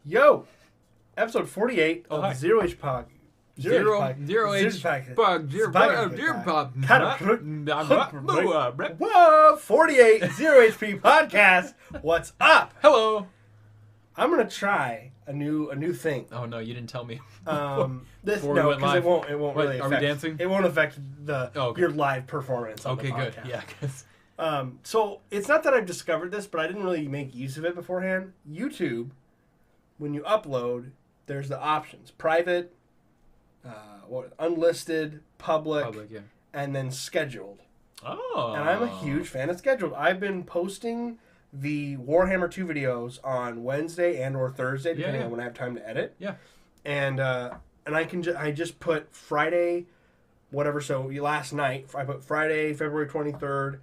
Yo, episode 48 of hi. ZeroHP Podcast. Whoa, 48 ZeroHP Podcast. What's up? Hello. I'm gonna try a new thing. Oh no, you didn't tell me. This Before we no, went because live. it won't What, really are we affect. dancing? It won't affect Okay. your live performance. On Okay, the good. podcast. Yeah. 'Cause- So it's not that I've discovered this, but I didn't really make use of it beforehand. YouTube, when you upload, there's the options: private, unlisted, public, yeah. and then scheduled. Oh. And I'm a huge fan of scheduled. I've been posting the Warhammer 2 videos on Wednesday and or Thursday, depending Yeah. on when I have time to edit. Yeah. And I can I just put Friday, whatever. So last night I put Friday, February 23rd,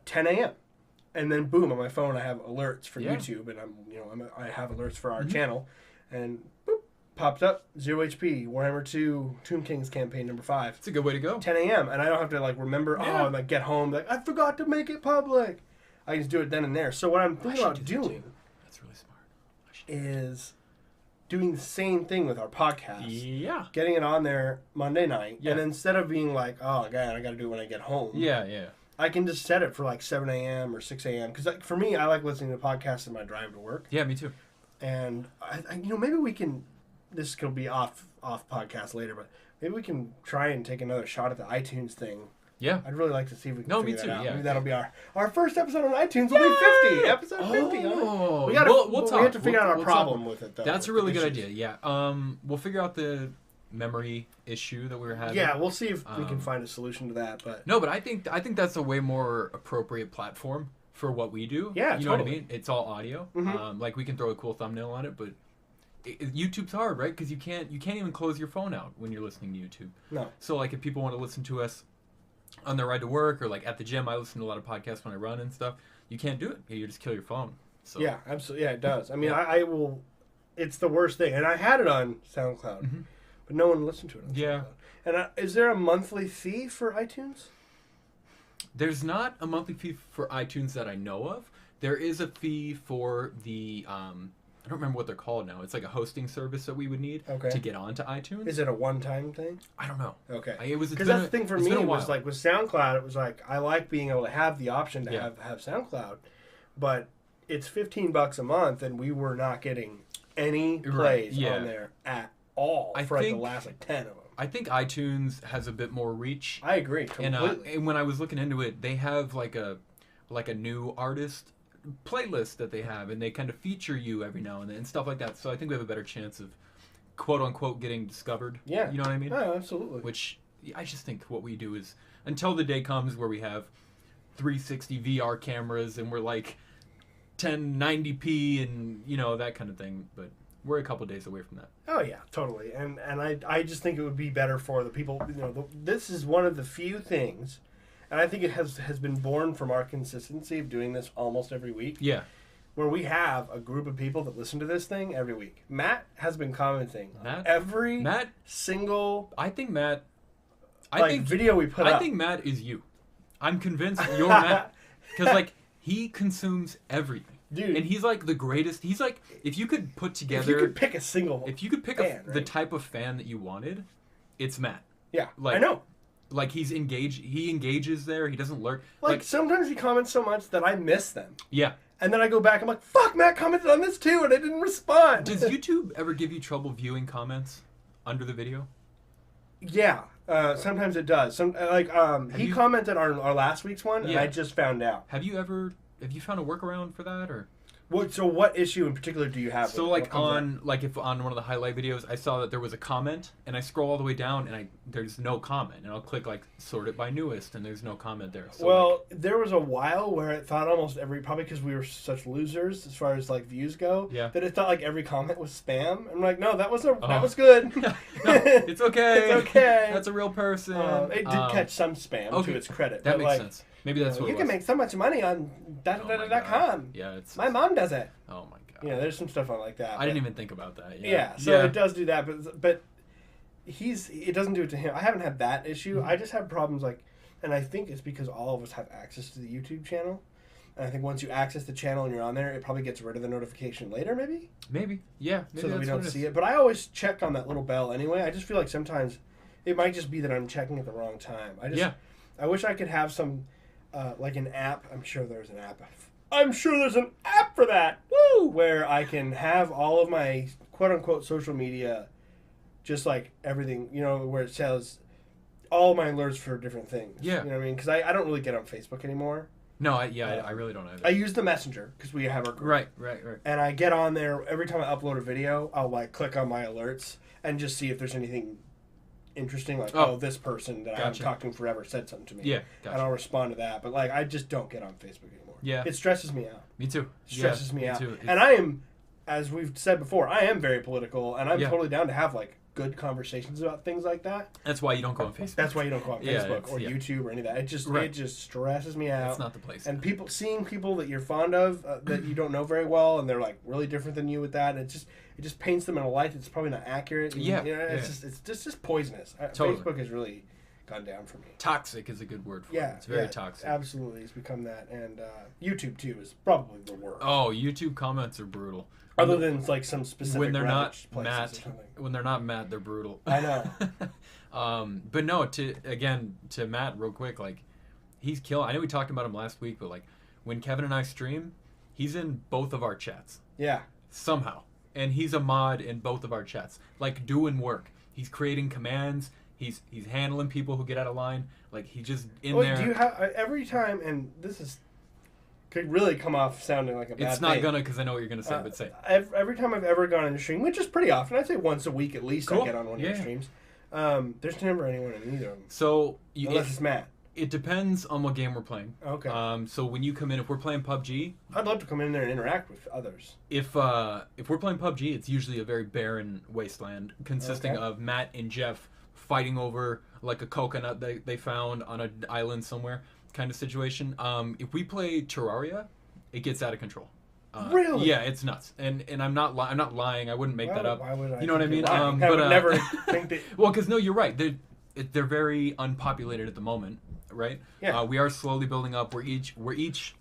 10 a.m. And then boom, on my phone I have alerts for Yeah. YouTube, and I have alerts for our channel, and boop, popped up ZeroHP Warhammer 2 Tomb Kings campaign number 5. It's a good way to go. 10 a.m. and I don't have to remember. Yeah. Oh, and get home I forgot to make it public. I can just do it then and there. So what I'm thinking about doing That's really smart. is doing the same thing with our podcast. Yeah. Getting it on there Monday night, Yeah. and instead of being like, oh god, I got to do it when I get home. Yeah. I can just set it for 7 a.m. or 6 a.m. Because for me, I like listening to podcasts in my drive to work. Yeah, me too. And I maybe we can. This could be off podcast later, but maybe we can try and take another shot at the iTunes thing. Yeah. I'd really like to see if we can figure me that too, out. yeah. Maybe that'll be our first episode on iTunes. Will be 50. Episode 50. Oh. We gotta. We'll talk. We have to figure out our We'll problem talk. with it, though. That's a with really the good issues. idea. Yeah. We'll figure out the memory issue that we were having. Yeah, we'll see if we can find a solution to that. But No, but I think that's a way more appropriate platform for what we do. Yeah, you know what I totally. mean. It's all audio. Mhm. We can throw a cool thumbnail on it, but YouTube's hard, right? Because you can't even close your phone out when you're listening to YouTube. no. So if people want to listen to us on their ride to work or at the gym, I listen to a lot of podcasts when I run and stuff. You can't do it. You just kill your phone. So Yeah, absolutely. Yeah, it does. I mean, Yeah. I will. It's the worst thing, and I had it on SoundCloud, but no one listened to it on Yeah. SoundCloud. And is there a monthly fee for iTunes? There's not a monthly fee for iTunes that I know of. There is a fee for the I don't remember what they're called now. It's like a hosting service that we would need Okay. to get onto iTunes. Is it a one-time thing? I don't know. Okay. It's Because been that's the thing for it's me been a was while. with SoundCloud, it was I like being able to have the option to Yeah. have SoundCloud, but it's $15 a month, and we were not getting any plays yeah. on there at all I for the think- last 10 of them. I think iTunes has a bit more reach. I agree completely. And when I was looking into it, they have like a new artist playlist that they have, and they kind of feature you every now and then and stuff like that. So I think we have a better chance of quote unquote getting discovered. Yeah. You know what I mean? Oh, absolutely. Which I just think what we do is until the day comes where we have 360 VR cameras and we're 1090p and that kind of thing, but we're a couple days away from that. Oh yeah, totally. And I just think it would be better for the people. This is one of the few things, and I think it has been born from our consistency of doing this almost every week. Yeah. Where we have a group of people that listen to this thing every week. Matt has been commenting on Matt? every Matt? single I think Matt video we put up. I think Matt is you. I'm convinced you're Matt. Because he consumes everything. Dude. And he's the greatest. He's if you could put together, if you could pick a single, if you could pick fan, the right? type of fan that you wanted, it's Matt. Yeah, I know. He's engaged. He engages there. He doesn't lurk. Sometimes he comments so much that I miss them. Yeah. And then I go back, I'm like, fuck, Matt commented on this too, and I didn't respond. Does YouTube ever give you trouble viewing comments under the video? Yeah, sometimes it does. He commented on our last week's one, and Yeah. I just found out. Have you found a workaround for that, or? So what issue in particular do you have? So with it? What comes up? if on one of the highlight videos I saw that there was a comment and I scroll all the way down and there's no comment and I'll click sort it by newest and there's no comment there. So there was a while where it thought almost probably because we were such losers as far as views go, Yeah. that it thought every comment was spam. I'm like, no, that was good. no, it's okay. It's okay. That's a real person. It did catch some spam to its credit. That but, makes sense. Maybe that's what you it can was. make so much money on .com. Yeah, it's My mom does it. Oh my god. There's some stuff on like that. I didn't even think about that. Yeah, so it does do that, but it doesn't do it to him. I haven't had that issue. I just have problems and I think it's because all of us have access to the YouTube channel, And I think once you access the channel and you're on there, it probably gets rid of the notification later, maybe? Maybe. Yeah. Maybe so that we don't what see it. But I always check on that little bell anyway. I just feel like sometimes it might just be that I'm checking at the wrong time. I wish I could have some, like an app. I'm sure there's an app. I'm sure there's an app for that. Woo! Where I can have all of my quote-unquote social media, just like everything, you know, where it says all my alerts for different things. Yeah. You know what I mean? Because I don't really get on Facebook anymore. No, I really don't either. I use the Messenger because we have our group. Right. And I get on there every time I upload a video. I'll like click on my alerts and just see if there's anything interesting, like this person that I'm talking forever said something to me. Yeah, gotcha. And I'll respond to that. But like I just don't get on Facebook anymore. Yeah, it stresses me out. Me too. It stresses me out. Too. And I am, as we've said before, I am very political, and I'm totally down to have like good conversations about things like that. That's why you don't go on Facebook. That's why you don't go on Facebook or YouTube or any of that. It just stresses me out. It's not the place. And seeing people that you're fond of that you don't know very well, and they're like really different than you with that. And it just paints them in a light that's probably not accurate. It's just poisonous. Totally. Facebook has really gone down for me. Toxic is a good word for it. It's very toxic. Absolutely, it's become that. And YouTube too is probably the worst. Oh, YouTube comments are brutal. Other than like some specific when they're not mad, they're brutal. I know. But no, to Matt real quick, like he's killing. I know we talked about him last week, but like when Kevin and I stream, he's in both of our chats. Yeah. Somehow, and he's a mod in both of our chats, like doing work. He's creating commands. He's handling people who get out of line. Like he just in there. Do you have every time? And this is. Could really come off sounding like a bad thing. It's not gonna, because I know what you're gonna say, but say. Every time I've ever gone on a stream, which is pretty often, I'd say once a week at least, cool. I get on one of your streams. There's never anyone in either of them. So unless it's Matt. It depends on what game we're playing. Okay. So when you come in, if we're playing PUBG, I'd love to come in there and interact with others. If we're playing PUBG, it's usually a very barren wasteland consisting of Matt and Jeff fighting over like a coconut they found on an island somewhere. Kind of situation. If we play Terraria, it gets out of control. Really? Yeah, it's nuts. And I'm not lying. I wouldn't make that up. Why would I? You know what I mean? I would never think that. Well, because no, you're right. They're very unpopulated at the moment, right? Yeah. We are slowly building up. We're each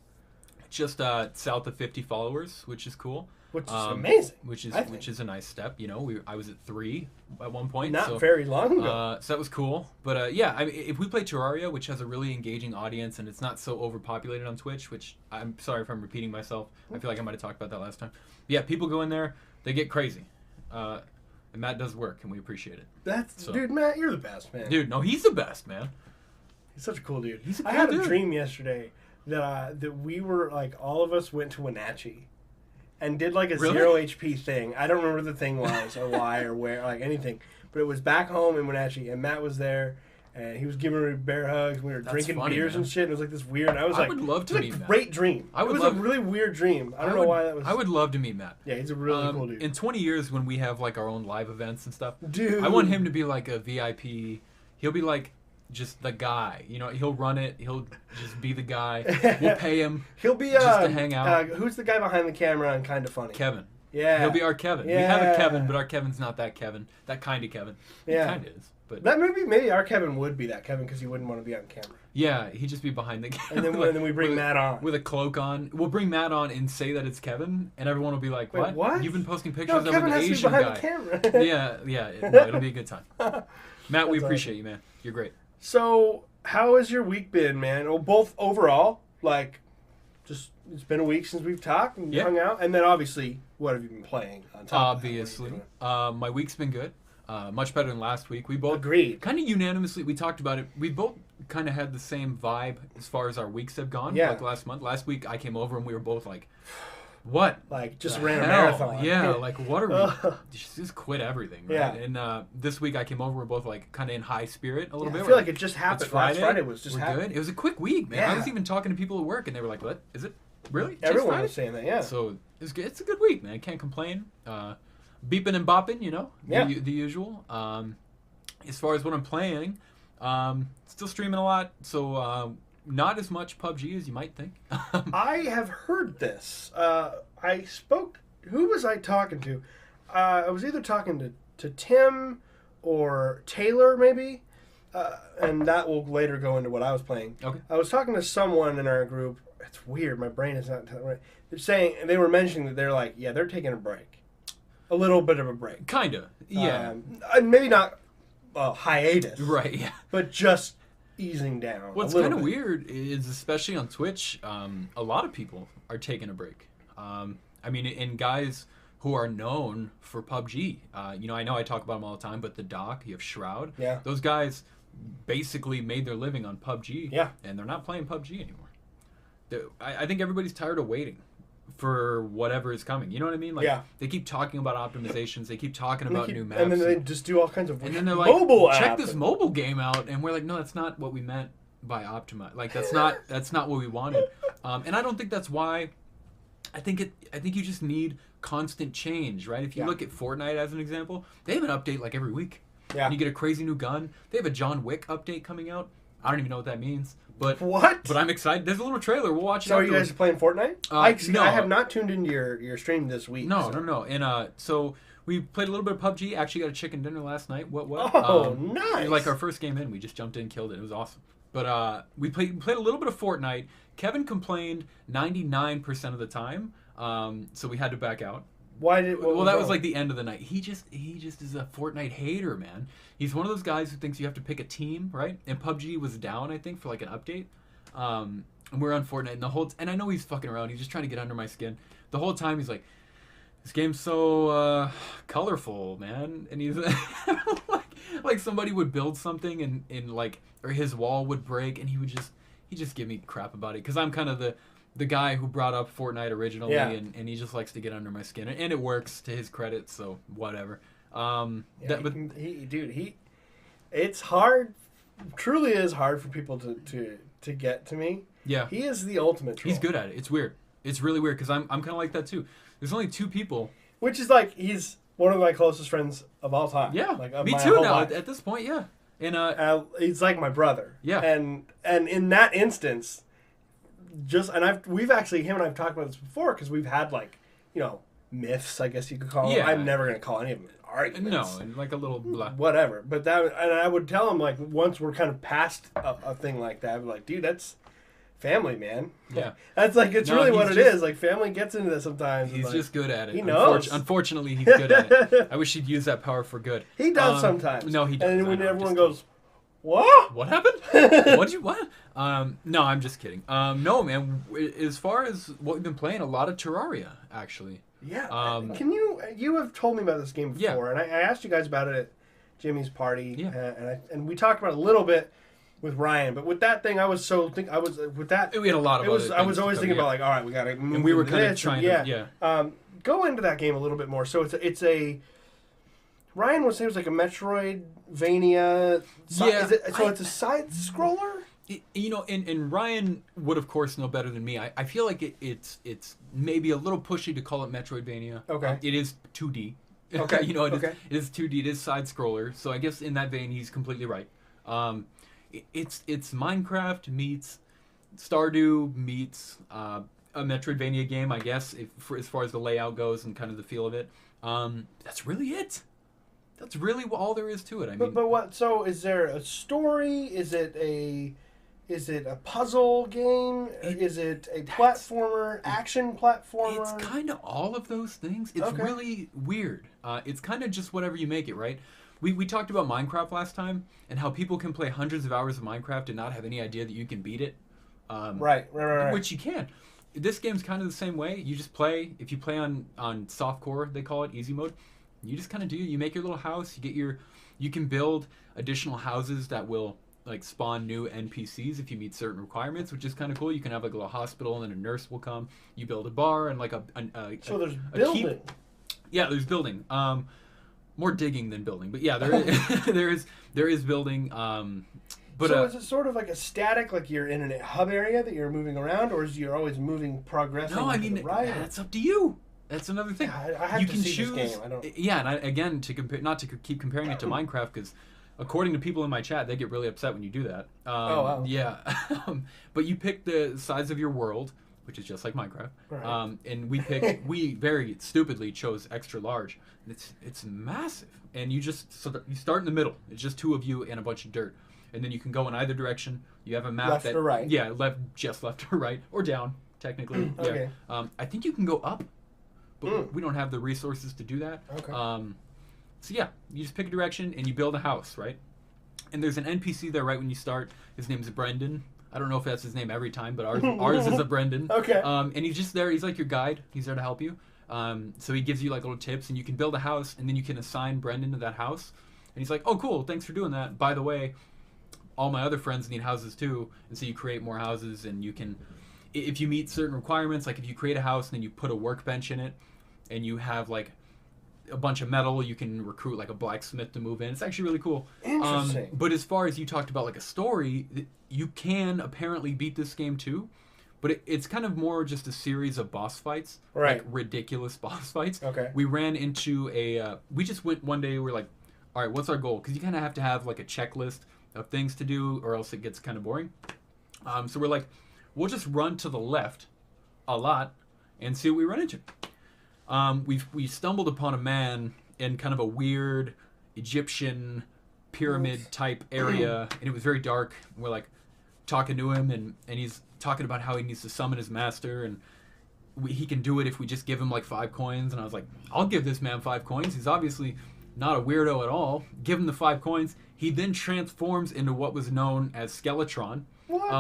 just south of 50 followers, which is cool. Which is amazing. Which is a nice step. You know, I was at 3 at one point. Not very long ago. So that was cool. But yeah, I mean, if we play Terraria, which has a really engaging audience and it's not so overpopulated on Twitch, which I'm sorry if I'm repeating myself. I feel like I might have talked about that last time. But yeah, people go in there, they get crazy. And Matt does work, and we appreciate it. Dude, Matt, you're the best, man. Dude, no, he's the best, man. He's such a cool dude. He's a cool I had dude. a dream yesterday that we were like all of us went to Wenatchee. And did like a Zero HP thing. I don't remember what the thing was or why or where, like anything. But it was back home in Wenatchee, and Matt was there, and he was giving me bear hugs. We were drinking beers and shit. And it was like this weird. And I was like, would love to meet Matt. Great dream. It was a really weird dream. I don't know why that was. I would love to meet Matt. Yeah, he's a really cool dude. In 20 years, when we have like our own live events and stuff, dude, I want him to be like a VIP. He'll be like just the guy, you know. He'll run it. He'll just be the guy. We'll pay him. He'll be just to hang out. Who's the guy behind the camera and kind of funny? Kevin. Yeah, he'll be our Kevin. Yeah. We have a Kevin, but our Kevin's not that Kevin. That kind of Kevin. Yeah, he kind of is. But that maybe our Kevin would be that Kevin because he wouldn't want to be on camera. Yeah, he'd just be behind the camera. And then we bring Matt on with a cloak on. We'll bring Matt on and say that it's Kevin, and everyone will be like, "What? What? You've been posting pictures of Kevin an has Asian to be guy." behind the camera. yeah. No, it'll be a good time. Matt, we appreciate you, man. You're great. So, how has your week been, man? Well, both overall, like, just it's been a week since we've talked and hung out, and then obviously, what have you been playing on top? Obviously, my week's been good. Much better than last week. We both agreed. Kind of unanimously, we talked about it. We both kind of had the same vibe as far as our weeks have gone. Yeah. Like last month. Last week, I came over and we were both like, "What? Like just ran a marathon? Yeah. Like what are we? Just quit everything." Right? Yeah. And this week, I came over. We're both like kind of in high spirit a little bit. I feel like it just happened. Friday. Last Friday was just happened. Good. It was a quick week, man. Yeah. I was even talking to people at work, and they were like, "What? Is it really?" Everyone was saying that. Yeah. So it's a good week, man. Can't complain. Beeping and bopping, you know, the usual. As far as what I'm playing, still streaming a lot, so not as much PUBG as you might think. I have heard this. Who was I talking to? I was either talking to Tim or Taylor, maybe, and that will later go into what I was playing. Okay. I was talking to someone in our group it's weird. My brain is not right. They're saying, and they were mentioning that they're like, yeah, they're taking a break, a little bit of a break, Kinda, yeah. Maybe not hiatus, Right, yeah. but just easing down. What's kind of weird is, especially on Twitch, a lot of people are taking a break. I mean, and guys who are known for PUBG. You know I talk about them all the time, but the Doc, you have Shroud. Yeah. Those guys basically made their living on PUBG. Yeah. And they're not playing PUBG anymore. I think everybody's tired of waiting for whatever is coming. You know what I mean? Like, yeah. They keep talking about optimizations. They keep talking about new maps. And then they just do all kinds of and then they're like, mobile check this mobile game out. And we're like, no, that's not what we meant by optimize. Like, that's not what we wanted. And I don't think that's why. I think you just need constant change, right? If you look at Fortnite as an example, they have an update like every week. Yeah. And you get a crazy new gun. They have a John Wick update coming out. I don't even know what that means. But what? But I'm excited. There's a little trailer. We'll watch it. So are you guys playing Fortnite? No. I have not tuned into your stream this week. No. And so we played a little bit of PUBG. Actually got a chicken dinner last night. What? Oh, nice. Like our first game in, we just jumped in, killed it. It was awesome. But we played a little bit of Fortnite. Kevin complained 99% of the time. So we had to back out. Why did? Well, that was like the end of the night. He just is a Fortnite hater, man. He's one of those guys who thinks you have to pick a team, right? And PUBG was down, I think, for like an update. And we're on Fortnite, and I know he's fucking around. He's just trying to get under my skin. The whole time he's like, "This game's so colorful, man." And he's like somebody would build something and like, or his wall would break, and he just give me crap about it because I'm kind of the guy who brought up Fortnite originally, and he just likes to get under my skin, and it works to his credit, so whatever. It's hard, truly is hard for people to get to me. Yeah, he is the ultimate troll. He's good at it. It's weird. It's really weird because I'm kind of like that too. There's only 2 people, which is like he's one of my closest friends of all time. Yeah, like me too now at this point. Yeah, and he's like my brother. Yeah, and in that instance. We've actually, him and I've talked about this before because we've had like, myths, I guess you could call them. I'm never going to call any of them arguments. No, and like a little blah. Whatever. But and I would tell him like once we're kind of past a thing like that, I'd be like, dude, that's family, man. Yeah. That's like, it's really what it is. Like family gets into this sometimes. He's just good at it. He knows. Unfortunately, he's good at it. I wish he'd use that power for good. He does sometimes. No, he doesn't. And when everyone goes, what? What happened? What? No, I'm just kidding. No, man. As far as what we've been playing, a lot of Terraria, actually. Yeah. You have told me about this game before, and I asked you guys about it at Jimmy's party. Yeah. And we talked about it a little bit with Ryan, but with that thing, we had a lot of. I was always thinking about like, all right, we got to move. And we were kind of trying to. Go into that game a little bit more. So it's a. Ryan was saying it was like a Metroidvania. It's a side scroller. And Ryan would of course know better than me. I feel like it's maybe a little pushy to call it Metroidvania. Okay. It is 2D. Okay. It is 2D. It is side scroller. So I guess in that vein he's completely right. It's Minecraft meets Stardew meets a Metroidvania game, I guess, as far as the layout goes and kind of the feel of it. That's really it. That's really all there is to it. I mean, but what? So is there a story? Is it a puzzle game? Is it a platformer, action platformer? It's kind of all of those things. It's really weird. It's kind of just whatever you make it, right? We talked about Minecraft last time and how people can play hundreds of hours of Minecraft and not have any idea that you can beat it. Right. Which you can. This game's kind of the same way. You just play. If you play on softcore, they call it, easy mode. You just kind of you make your little house. You can build additional houses that will like spawn new NPCs if you meet certain requirements, which is kind of cool. You can have like a little hospital and then a nurse will come. You build a bar and like so there's building. Yeah, there's building. More digging than building, but yeah, there is building. But so is it sort of like a static, like you're in a hub area that you're moving around, or is you're always progressing? No, I mean that's up to you. That's another thing. Yeah, I have you to can see choose. This game. I don't... Yeah, and again, to compare, not to keep comparing it to Minecraft, because according to people in my chat, they get really upset when you do that. Oh wow. Yeah, but you pick the size of your world, which is just like Minecraft. Right. And we very stupidly chose extra large. It's massive, and you start in the middle. It's just 2 of you and a bunch of dirt. and then you can go in either direction. You have a map left that or right. Yeah, left or right or down technically. Okay. Yeah. I think you can go up, but we don't have the resources to do that. Okay. So yeah, you just pick a direction and you build a house, right? And there's an NPC there right when you start. His name's Brendan. I don't know if that's his name every time, but ours is a Brendan. Okay. And he's just there. He's like your guide. He's there to help you. So he gives you like little tips, and you can build a house, and then you can assign Brendan to that house. And he's like, oh, cool. Thanks for doing that. By the way, all my other friends need houses too. And so you create more houses, and you can, if you meet certain requirements, like if you create a house and then you put a workbench in it, and you have like a bunch of metal, you can recruit like a blacksmith to move in. It's actually really cool. Interesting. But as far as you talked about like a story, you can apparently beat this game too, but it's kind of more just a series of boss fights, right? Like ridiculous boss fights. Okay. We ran into we just went one day. We're like, all right, what's our goal? Because you kind of have to have like a checklist of things to do, or else it gets kind of boring. So we're like, we'll just run to the left a lot and see what we run into. We stumbled upon a man in kind of a weird Egyptian pyramid type area, and it was very dark. We're like talking to him, and he's talking about how he needs to summon his master, and he can do it if we just give him like 5 coins. And I was like, I'll give this man 5 coins. He's obviously not a weirdo at all. Give him the 5 coins. He then transforms into what was known as Skeletron,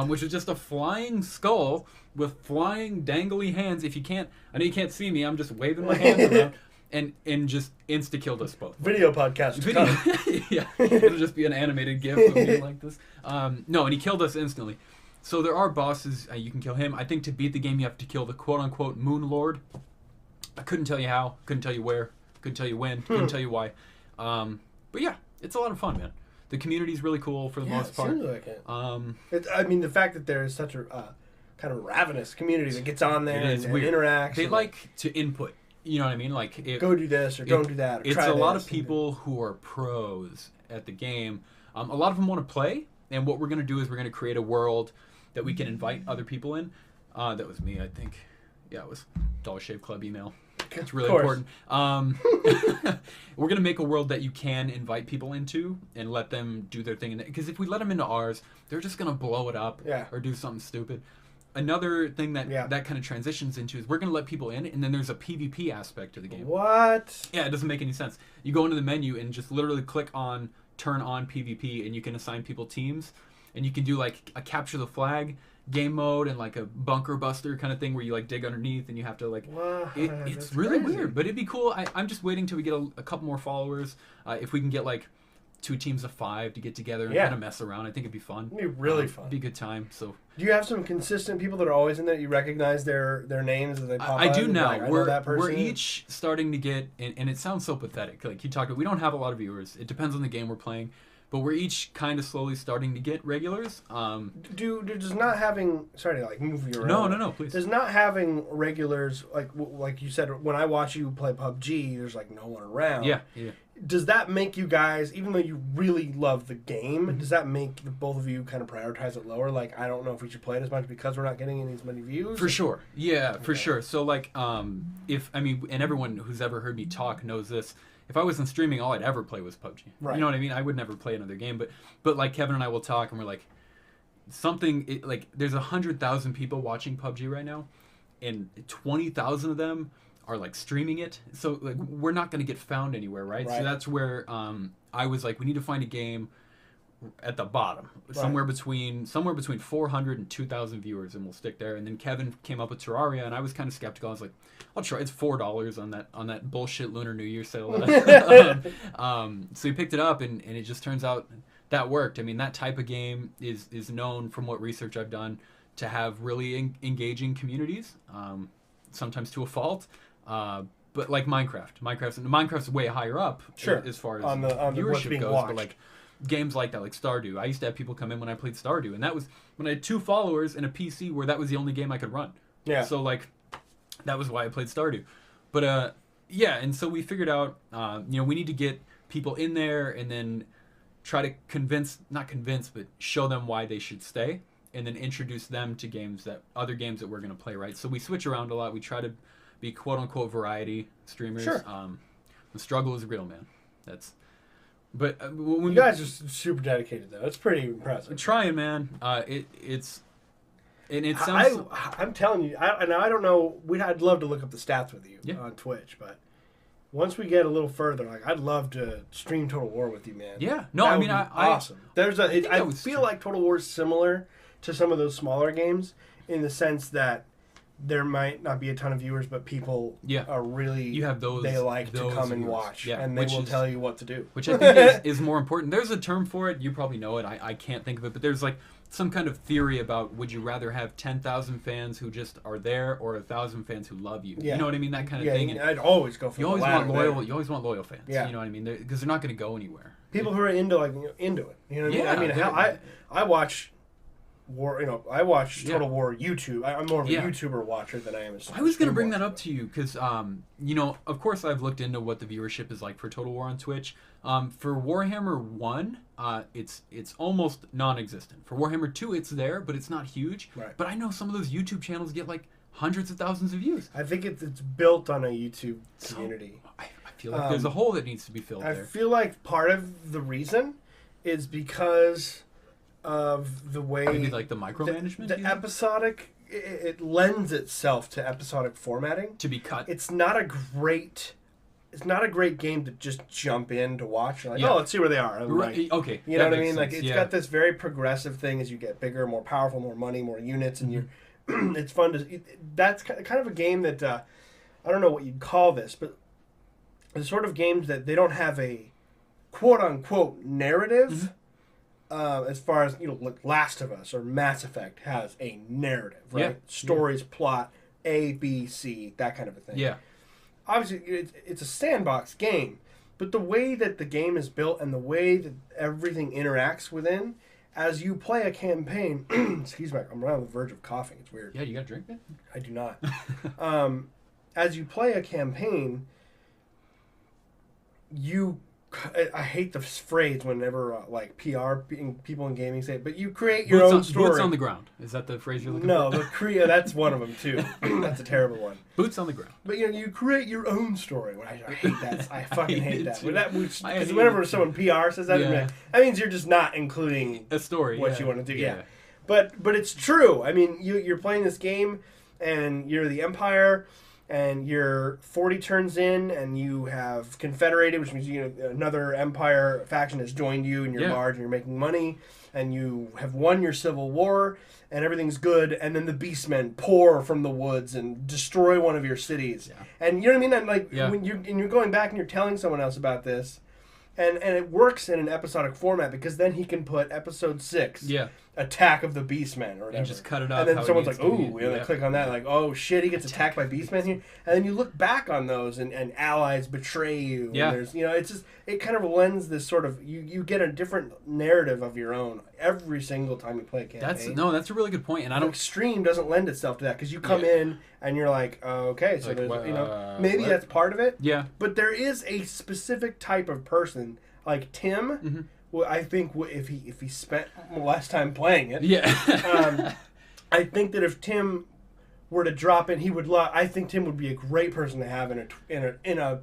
which is just a flying skull with flying dangly hands. If you can't, I know you can't see me, I'm just waving my hands around, and just insta-killed us both. Video podcast. Yeah, it'll just be an animated gif of me like this. No, and he killed us instantly. So there are bosses, you can kill him. I think to beat the game you have to kill the quote-unquote Moon Lord. I couldn't tell you how, couldn't tell you where, couldn't tell you when, couldn't tell you why. But yeah, it's a lot of fun, man. The community's really cool for the most part. Seems like it. I mean, the fact that there is such a kind of ravenous community that gets on there and interacts. They like to input. You know what I mean? Like, go do this or don't do that. Or it's try a lot of people who are pros at the game. A lot of them want to play, and what we're going to do is we're going to create a world that we can invite other people in. That was me, I think. Yeah, it was Dollar Shave Club email. It's really important. We're going to make a world that you can invite people into and let them do their thing. Because if we let them into ours, they're just going to blow it up or do something stupid. Another thing that kind of transitions into is we're going to let people in, and then there's a PvP aspect to the game. What? Yeah, it doesn't make any sense. You go into the menu and just literally click on turn on PvP, and you can assign people teams. And you can do like a capture the flag game mode and like a bunker buster kind of thing where you like dig underneath and you have to like it's really weird, but it'd be cool. I'm just waiting till we get a couple more followers. If we can get like 2 teams of 5 to get together and kind of mess around, I think it'd be fun. It'd be really fun. It'd be a good time. So do you have some consistent people that are always in there? You recognize their names as they pop I up? do now. Like, we're each starting to get, and it sounds so pathetic. Like you talked about, we don't have a lot of viewers. It depends on the game we're playing. But we're each kind of slowly starting to get regulars. Does not having, sorry to like move you around. No, please. Does not having regulars, like you said, when I watch you play PUBG, there's like no one around. Yeah. Does that make you guys, even though you really love the game, does that make the both of you kind of prioritize it lower? Like, I don't know if we should play it as much because we're not getting as many views? For sure. Yeah, for sure. So like, and everyone who's ever heard me talk knows this. If I wasn't streaming, all I'd ever play was PUBG. Right. You know what I mean? I would never play another game. But like Kevin and I will talk, and we're like, there's 100,000 people watching PUBG right now, and 20,000 of them are like streaming it. So like we're not going to get found anywhere, right? So that's where I was like, we need to find a game at the bottom, somewhere between 400 and 2,000 viewers, and we'll stick there. And then Kevin came up with Terraria, and I was kind of skeptical. I was like, I'll try. It's $4 on that bullshit Lunar New Year sale. So he picked it up, and it just turns out that worked. I mean, that type of game is known, from what research I've done, to have really engaging communities, sometimes to a fault. But like Minecraft's way higher up as far as on the viewership goes. Watched. But like games like that, like Stardew, I used to have people come in when I played Stardew, and that was when I had 2 followers and a PC where that was the only game I could run. Yeah. So like, that was why I played Stardew. But and so we figured out, we need to get people in there and then try to not convince, but show them why they should stay, and then introduce them to other games that we're going to play, right? So we switch around a lot. We try to be quote-unquote variety streamers. Sure. The struggle is real, man. But when you guys are super dedicated, though. It's pretty impressive. Trying, man. It sounds. I'm telling you, I don't know. I'd love to look up the stats with you on Twitch, but once we get a little further, like I'd love to stream Total War with you, man. Yeah. No, I mean, awesome. I feel like Total War is similar to some of those smaller games in the sense that there might not be a ton of viewers, but people are really they like to come and watch, and they will tell you what to do, which I think is more important. There's a term for it. You probably know it. I can't think of it, but there's like some kind of theory about would you rather have 10,000 fans who just are there or 1,000 fans who love you? You know what I mean? That kind of thing. And I'd always go for you the always latter want loyal. You always want loyal fans. Yeah. You know what I mean? Because they're not going to go anywhere. People who are into into it. You know what I mean? I watch War. I watch Total War YouTube. I'm more of a YouTuber watcher than I am a streamer. I was going to bring that up to you because, of course I've looked into what the viewership is like for Total War on Twitch. For Warhammer 1, it's almost non-existent. For Warhammer 2, it's there, but it's not huge. Right. But I know some of those YouTube channels get like hundreds of thousands of views. I think it's built on a YouTube community. I feel like there's a hole that needs to be filled there. I feel like part of the reason is because of the way maybe like the micromanagement. The episodic, it lends itself to episodic formatting. To be cut. It's not a great game to just jump in to watch. You're like, let's see where they are. Okay. You know what I mean? Like it's got this very progressive thing as you get bigger, more powerful, more money, more units, and you're. It's fun to. That's kind of a game that I don't know what you'd call this, but the sort of games that they don't have a quote unquote narrative. As far as like Last of Us or Mass Effect has a narrative, right? Yeah. Stories, plot, A, B, C, that kind of a thing. Yeah. Obviously, it's a sandbox game, but the way that the game is built and the way that everything interacts within, as you play a campaign, excuse me, I'm right on the verge of coughing. It's weird. Yeah, you got a drink, man? I do not. As you play a campaign, I hate the phrase whenever people in gaming say it, but you create your own story. Boots on the ground. Is that the phrase you're looking for? No, that's one of them too. That's a terrible one. Boots on the ground. But you create your own story. I hate that. I fucking hate that. Because whenever someone PR says that, that means you're just not including a story. What you want to do. Yeah. But it's true. I mean, you're playing this game, and you're the Empire. And you're 40 turns in, and you have confederated, which means another empire faction has joined you, and you're large, and you're making money, and you have won your civil war, and everything's good. And then the beastmen pour from the woods and destroy one of your cities. Yeah. And you know what I mean? And when you're going back and you're telling someone else about this, and it works in an episodic format because then he can put episode 6. Yeah. Attack of the Beastmen or whatever. And just cut it up. And then someone's like, ooh, they click on that, like, oh shit, he gets attacked by Beastmen here. And then you look back on those and allies betray you. Yeah. And there's it's just it kind of lends this sort of you get a different narrative of your own every single time you play a campaign. That's a really good point. And I don't Extreme doesn't lend itself to that because you come in and you're like, oh, okay, so there's maybe that's part of it. Yeah. But there is a specific type of person, like Tim. Mm-hmm. Well, I think if he spent less time playing it, I think that if Tim were to drop in, he would. I think Tim would be a great person to have in a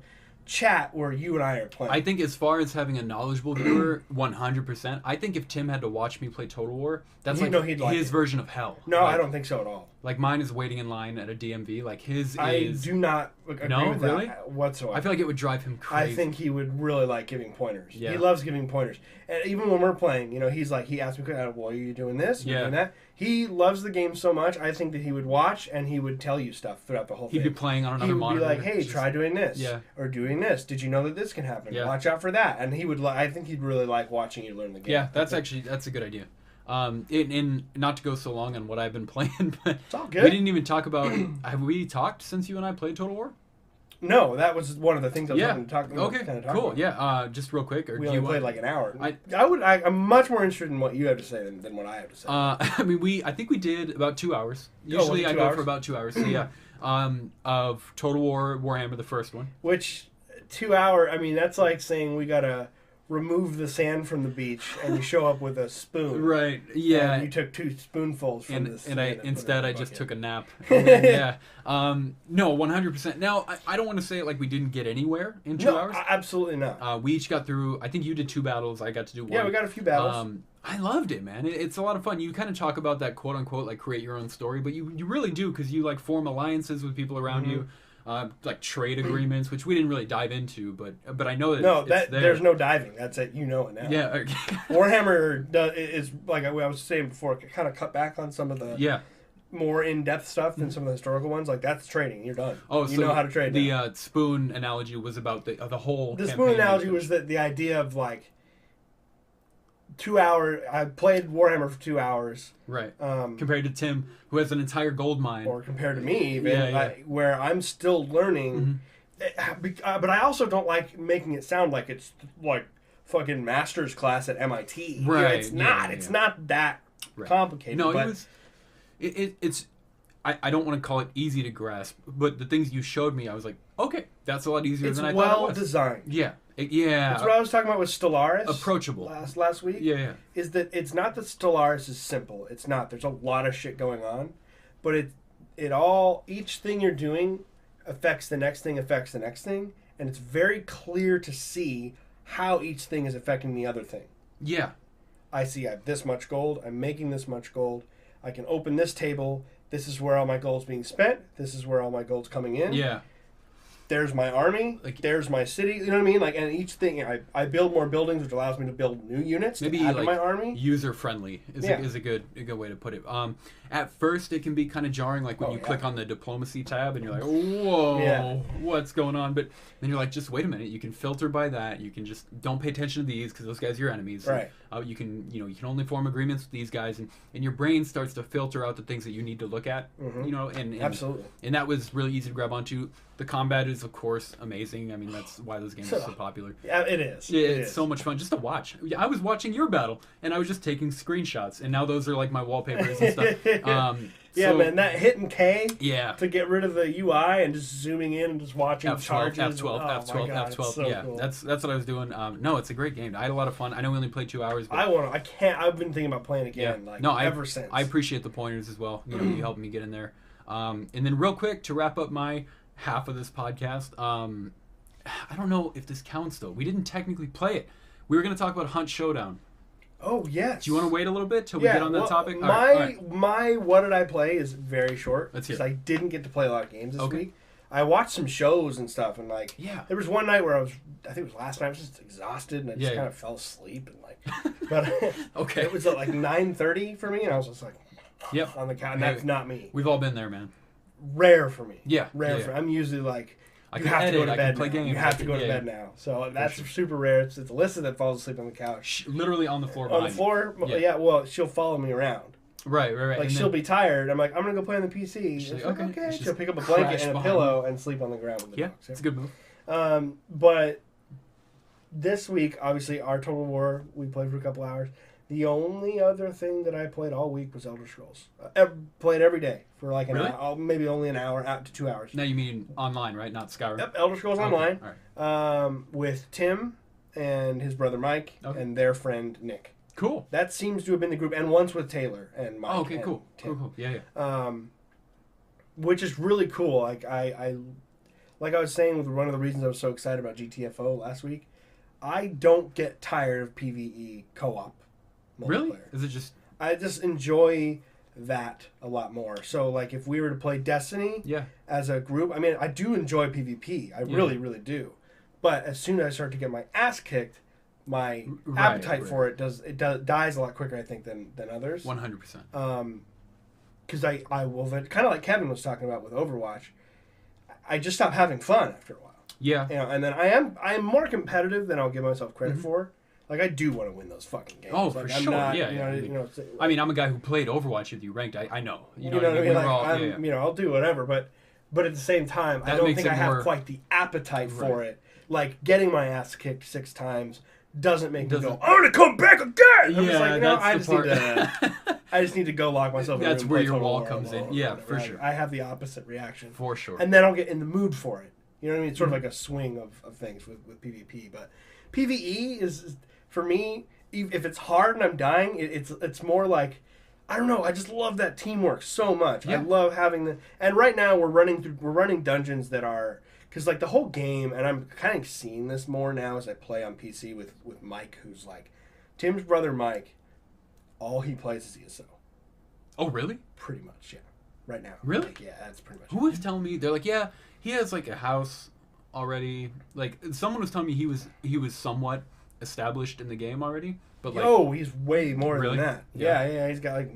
chat where you and I are playing. I think as far as having a knowledgeable viewer, 100%. I think if Tim had to watch me play Total War, that's his version of hell. No, I don't think so at all. Like mine is waiting in line at a DMV. Like his I do not agree with that whatsoever. I feel like it would drive him crazy. I think he would really like giving pointers. Yeah. He loves giving pointers. And even when we're playing, he's like, he asks me, well, are you doing this? Are you doing that? He loves the game so much, I think that he would watch and he would tell you stuff throughout the whole thing. He'd be playing on another monitor. He would be like, hey, try doing this. Yeah. Or doing this. Did you know that this can happen? Yeah. Watch out for that. And he would. I think he'd really like watching you learn the game. Yeah, that's a good idea. In not to go so long on what I've been playing, but it's all good. We didn't even talk about. Have we talked since you and I played Total War? No, that was one of the things I was going to talk about. Okay, cool. Yeah, just real quick. We only played like an hour. I'm much more interested in what you have to say than what I have to say. I think we did about 2 hours. Usually I go for about 2 hours. So yeah, of Total War Warhammer, the first one. Which 2 hour? I mean, that's like saying we got to remove the sand from the beach and you show up with a spoon. Right. Yeah. And you took 2 spoonfuls from this. And I just took a nap. Yeah. No, 100%. Now, I don't want to say it like we didn't get anywhere in 2 hours. Absolutely not. We each got through, I think you did 2 battles. I got to do 1. Yeah, we got a few battles. I loved it, man. It's a lot of fun. You kind of talk about that quote unquote, like create your own story, but you really do, because you like form alliances with people around you. Like trade agreements, which we didn't really dive into, but I know that it's there. There's no diving. That's it. You know it now. Yeah. Okay. Warhammer is like I was saying before, kind of cut back on some of the more in-depth stuff than some of the historical ones. Like that's trading. You're done. Oh, you know how to trade. The spoon analogy was about the whole. The spoon analogy was the idea of like 2 hour. I played Warhammer for 2 hours. Right. Compared to Tim, who has an entire gold mine. Or compared to me, even, where I'm still learning. But I also don't like making it sound like it's like fucking master's class at MIT. Right. You know, it's not. It's not that complicated. No, but it's. I don't want to call it easy to grasp, but the things you showed me, I was like, okay, that's a lot easier than I thought it was. It's well designed. Yeah. Yeah. That's what I was talking about with Stellaris. Approachable. Last week. Yeah. Is that it's not that Stellaris is simple. It's not. There's a lot of shit going on, but each thing you're doing affects the next thing, and it's very clear to see how each thing is affecting the other thing. Yeah. I have this much gold. I'm making this much gold. I can open this table. This is where all my gold's being spent. This is where all my gold's coming in. Yeah. There's my army. There's my city. You know what I mean? Like, and each thing, I build more buildings, which allows me to build new units to add to my army. User friendly is a good way to put it. At first, it can be kind of jarring, like when you click on the diplomacy tab and you're like, whoa, what's going on? But then you're like, just wait a minute. You can filter by that. You can just don't pay attention to these because those guys are your enemies. Right. And, you can only form agreements with these guys, and your brain starts to filter out the things that you need to look at. And absolutely. And that was really easy to grab onto. The combat is, of course, amazing. I mean, that's why those games are so popular. Yeah, it is. Yeah, it's so much fun just to watch. I was watching your battle, and I was just taking screenshots, and now those are like my wallpapers and stuff. Man, that hitting K to get rid of the UI and just zooming in and just watching F12, charges. F12, F12. So yeah, cool. that's what I was doing. No, it's a great game. I had a lot of fun. I know we only played 2 hours. But I've been thinking about playing again. Ever since. I appreciate the pointers as well. You helped me get in there. And then real quick to wrap up my half of this podcast. I don't know if this counts though. We didn't technically play it. We were going to talk about Hunt Showdown. Oh yes. Do you want to wait a little bit till we get on that topic? My what did I play is very short because I didn't get to play a lot of games this week. I watched some shows and stuff, and there was one night where I think it was last night, I was just exhausted and I just kind of fell asleep and but it was at like 9:30 for me, and I was just like, on the couch. And that's not me. We've all been there, man. Rare for me. Rare for me. I'm usually like, you have to go to bed now. You have to go to bed now. So that's super rare. It's Alyssa that falls asleep on the couch. Literally on the floor. On the floor? Yeah. Well, she'll follow me around. Right. Like, and she'll be tired. I'm like, I'm going to go play on the PC. She's like, okay. She'll pick up a blanket and a pillow and sleep on the ground with the dogs. It's a good move. But this week, obviously, our Total War, we played for a couple hours. The only other thing that I played all week was Elder Scrolls. Played every day for like an hour, maybe only an hour, out to 2 hours. Now you mean online, right? Not Skyrim? Yep, Elder Scrolls Online. All right. With Tim and his brother Mike and their friend Nick. Cool. That seems to have been the group, and once with Taylor and Mike. Oh, okay, cool. Tim. Cool. Yeah. Which is really cool. Like I was saying, with one of the reasons I was so excited about GTFO last week, I don't get tired of PvE co-op. Really? Is it just... I just enjoy that a lot more. So, like, if we were to play Destiny as a group, I mean, I do enjoy PvP. I really, really do. But as soon as I start to get my ass kicked, my appetite for it dies a lot quicker, I think, than others. 100%. Because I will... Kind of like Kevin was talking about with Overwatch, I just stop having fun after a while. Yeah. And then I am more competitive than I'll give myself credit for. Like, I do want to win those fucking games. Oh, for sure. I mean, I'm a guy who played Overwatch with you ranked. I know. You know what I mean? I'll do whatever, but at the same time, I don't think I have quite the appetite for it. Like, getting my ass kicked 6 times doesn't make me go, I'm going to come back again! I'm just like, I just need to go lock myself in a room. That's where your wall comes in. Yeah, for sure. I have the opposite reaction. For sure. And then I'll get in the mood for it. You know what I mean? It's sort of like a swing of things with PvP. But PvE is for me, if it's hard and I'm dying, it's more like, I don't know. I just love that teamwork so much. Yeah. I love having and right now we're running dungeons that are, because like the whole game, and I'm kind of seeing this more now as I play on PC with Mike, who's like Tim's brother Mike. All he plays is ESO. Oh, really? Pretty much, yeah. Right now. Really? Like, yeah, that's pretty much. Who was telling me? They're like, yeah, he has like a house already. Like someone was telling me he was somewhat established in the game already. But like, oh, he's way more really? than that. Yeah. He's got like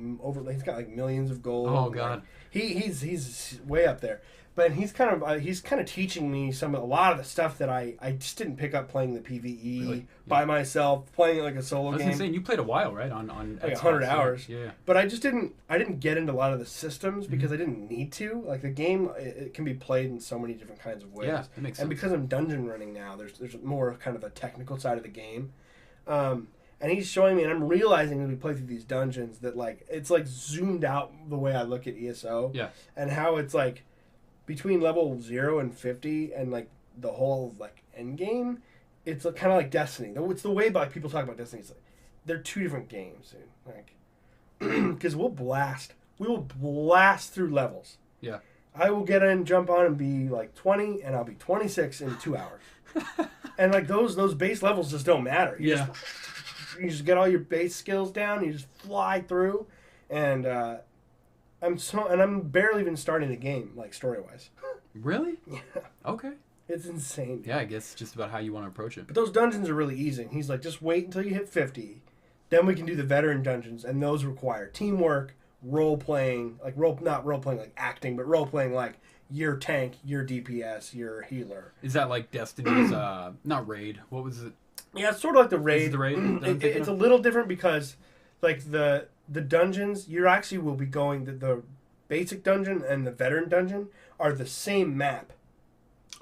millions of gold. Oh God. Like, he's way up there. But he's kind of teaching me a lot of the stuff that I just didn't pick up playing the PvE Really? by myself, playing it like a solo I was game. insane. You played a while, right? On Like Xbox, 100 hours. Yeah. But I didn't get into a lot of the systems because I didn't need to. Like the game, it can be played in so many different kinds of ways. Yeah, that makes sense. And because I'm dungeon running now, there's more kind of the technical side of the game. And he's showing me, and I'm realizing as we play through these dungeons that like it's like zoomed out the way I look at ESO. Yeah. And how it's like between level 0 and 50 and like the whole like end game, it's kind of like Destiny. It's the way like people talk about Destiny. It's like they're two different games, dude. Like, because we will blast through levels. Yeah. I will get in, jump on, and be like 20, and I'll be 26 in 2 hours. And like those base levels just don't matter. You just get all your base skills down. You just fly through, and I'm barely even starting the game like story wise. Really? Yeah. Okay. It's insane. Yeah, I guess it's just about how you want to approach it. But those dungeons are really easy. And he's like, just wait until you hit 50. Then we can do the veteran dungeons, and those require teamwork, role playing, like not role playing like acting, but role playing like your tank, your DPS, your healer. Is that like Destiny's not raid? What was it? Yeah, it's sort of like the raid. Is it the raid? It's a little different because like the dungeons, you actually will be going the basic dungeon and the veteran dungeon are the same map.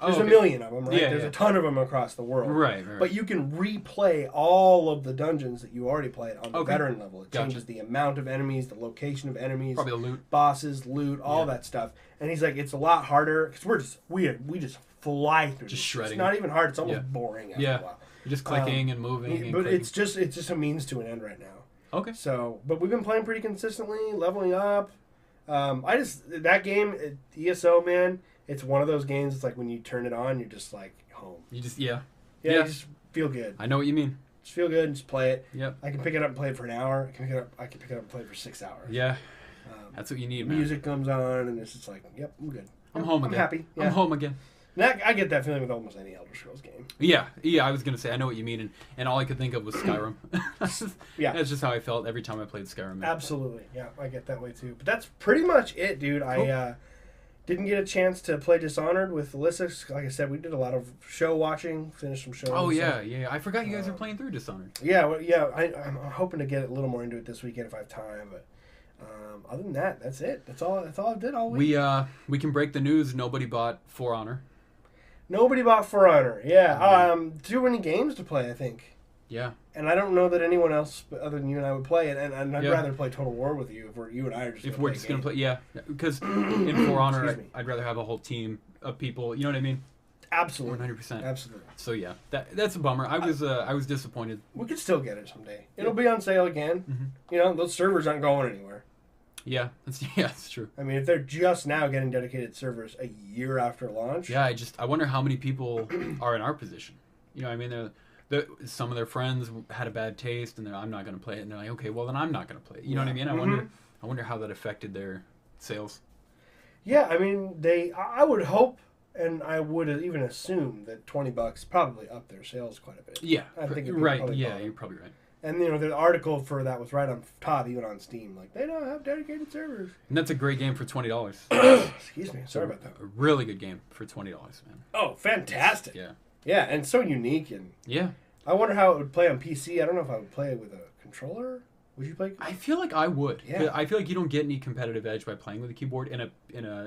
There's a million of them, right? Yeah, There's a ton of them across the world. Right. But you can replay all of the dungeons that you already played on the veteran level. It changes the amount of enemies, the location of enemies, probably the loot, bosses, loot, all that stuff. And he's like, it's a lot harder because we just fly through. Just shredding. It's not even hard. It's almost boring after a while. You're just clicking and moving. But it's just a means to an end right now. Okay. So, but we've been playing pretty consistently, leveling up. That game, ESO, man. It's one of those games. It's like when you turn it on, you're just like home. You just you just feel good. I know what you mean. Just feel good and just play it. Yep. I can pick it up and play it for an hour. I can pick it up and play it for 6 hours. Yeah. That's what you need, man. Music comes on and it's just like, yep, I'm good. I'm home again. I'm happy. Yeah. I'm home again. And I get that feeling with almost any Elder Scrolls game. Yeah. I was gonna say I know what you mean, and all I could think of was Skyrim. That's just how I felt every time I played Skyrim. Absolutely. Yeah, I get that way too. But that's pretty much it, dude. Cool. I didn't get a chance to play Dishonored with Alyssa. Like I said, we did a lot of show watching, finished some shows. Oh, yeah. I forgot you guys are playing through Dishonored. Yeah, I'm hoping to get a little more into it this weekend if I have time. But other than that, that's it. That's all I did all week. We can break the news. Nobody bought For Honor. Nobody bought For Honor. Yeah. Too many games to play, I think. Yeah. And I don't know that anyone else other than you and I would play it. And I'd rather play Total War with you if you and I are just. If we're just gonna play, yeah. Because in For Honor, I'd rather have a whole team of people. You know what I mean? Absolutely. 100%. Absolutely. So yeah, that's a bummer. I was disappointed. We could still get it someday. It'll be on sale again. Mm-hmm. You know, those servers aren't going anywhere. Yeah, that's true. I mean, if they're just now getting dedicated servers a year after launch. Yeah, I wonder how many people are in our position. You know what I mean? Some of their friends had a bad taste, and I'm not going to play it. And they're like, okay, well then I'm not going to play it. You know what I mean? I wonder how that affected their sales. Yeah, I mean, I would hope, and I would even assume that $20 probably up their sales quite a bit. Yeah, I think right. Yeah, you're probably right. And the article for that was right on top, even on Steam. Like, they don't have dedicated servers. And that's a great game for $20. Excuse me, sorry about that. A really good game for $20, man. Oh, fantastic! Yeah. Yeah, and so unique, and I wonder how it would play on PC. I don't know if I would play it with a controller. Would you play? I feel like I would. Yeah. I feel like you don't get any competitive edge by playing with a keyboard in a.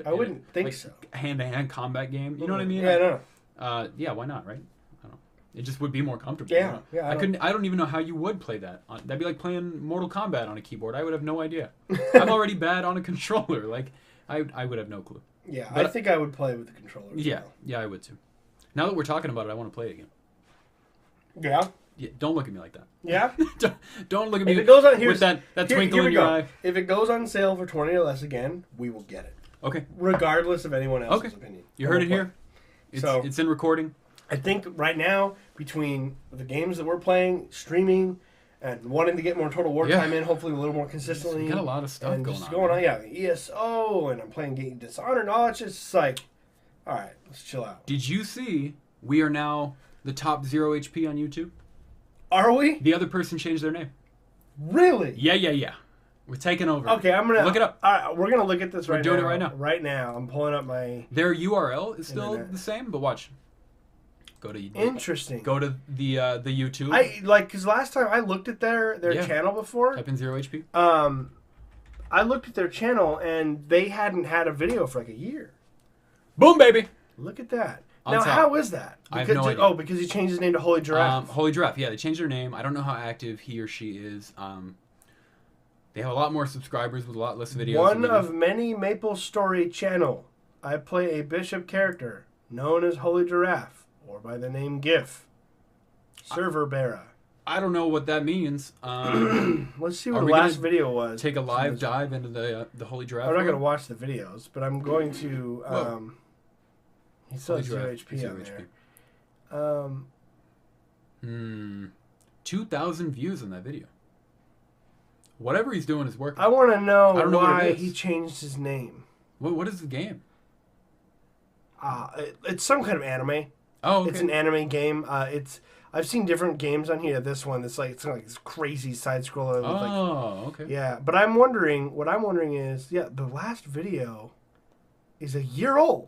I wouldn't think so. Hand-to-hand combat game. You know what I mean? Yeah, no. Yeah, why not? Right? I don't know. It just would be more comfortable. Yeah, I don't even know how you would play that. That'd be like playing Mortal Kombat on a keyboard. I would have no idea. I'm already bad on a controller. Like, I would have no clue. Yeah, but I think I would play with the controller. Yeah, I would too. Now that we're talking about it, I want to play it again. Yeah. Yeah, don't look at me like that. Yeah. don't look at me If it goes on, with that twinkle in your eye. If it goes on sale for 20 or less again, we will get it. Okay. Regardless of anyone else's opinion. You heard it here. It's in recording. I think right now, between the games that we're playing, streaming, and wanting to get more Total War time in, hopefully a little more consistently. We got a lot of stuff going on. Yeah, ESO, and I'm playing Dishonored, and all it's just like, all right, let's chill out. Did you see we are now the top ZeroHP on YouTube? Are we? The other person changed their name. Really? Yeah. We're taking over. Okay, I'm gonna look it up. All right, we're gonna look at this right now. We're doing it right now. Right now, I'm pulling up my. Their URL is still the same, but watch. Go to Interesting. Go to the YouTube. Because last time I looked at their channel before. Type in ZeroHP. I looked at their channel and they hadn't had a video for like a year. Boom, baby. Look at that. On now, top. how is that? I have no idea. Oh, because he changed his name to Holy Giraffe. Holy Giraffe. Yeah, they changed their name. I don't know how active he or she is. They have a lot more subscribers with a lot less videos. One of many Maple Story channel. I play a bishop character known as Holy Giraffe, or by the name GIF. Server Bera. I don't know what that means. Let's see what the last video was. Take a live dive into the Holy Giraffe. I'm not going to watch the videos, but I'm going to. He still has ZeroHP on there. 2,000 views on that video. Whatever he's doing is working. I want to know why he changed his name. What is the game? It's some kind of anime. Oh, okay. It's an anime game. I've seen different games on here. This one, it's like this crazy side scroller. Okay. Yeah, but what I'm wondering is, the last video is a year old.